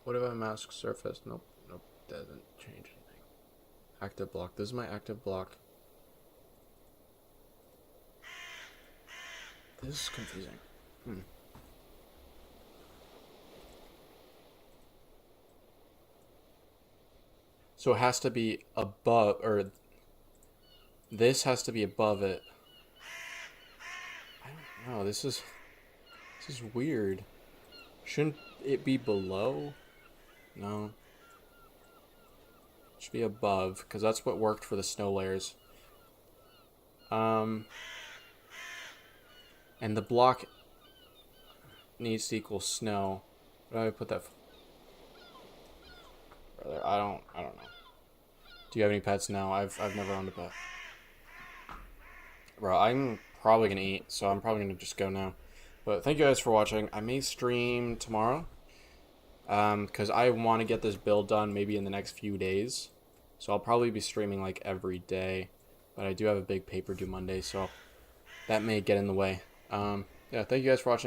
What if I mask surface? Nope, doesn't change anything. Active block. This is my active block. This is confusing. So it has to be above, or this has to be above it. I don't know. This is weird. Shouldn't it be below? No. It should be above, because that's what worked for the snow layers. And the block needs to equal snow. Where do I put that? Brother, I don't know. Do you have any pets? No, I've never owned a pet. Bro, I'm probably gonna eat, so I'm probably gonna just go now. But thank you guys for watching. I may stream tomorrow, because I want to get this build done maybe in the next few days. So I'll probably be streaming like every day, but I do have a big paper due Monday, so that may get in the way. Yeah, thank you guys for watching.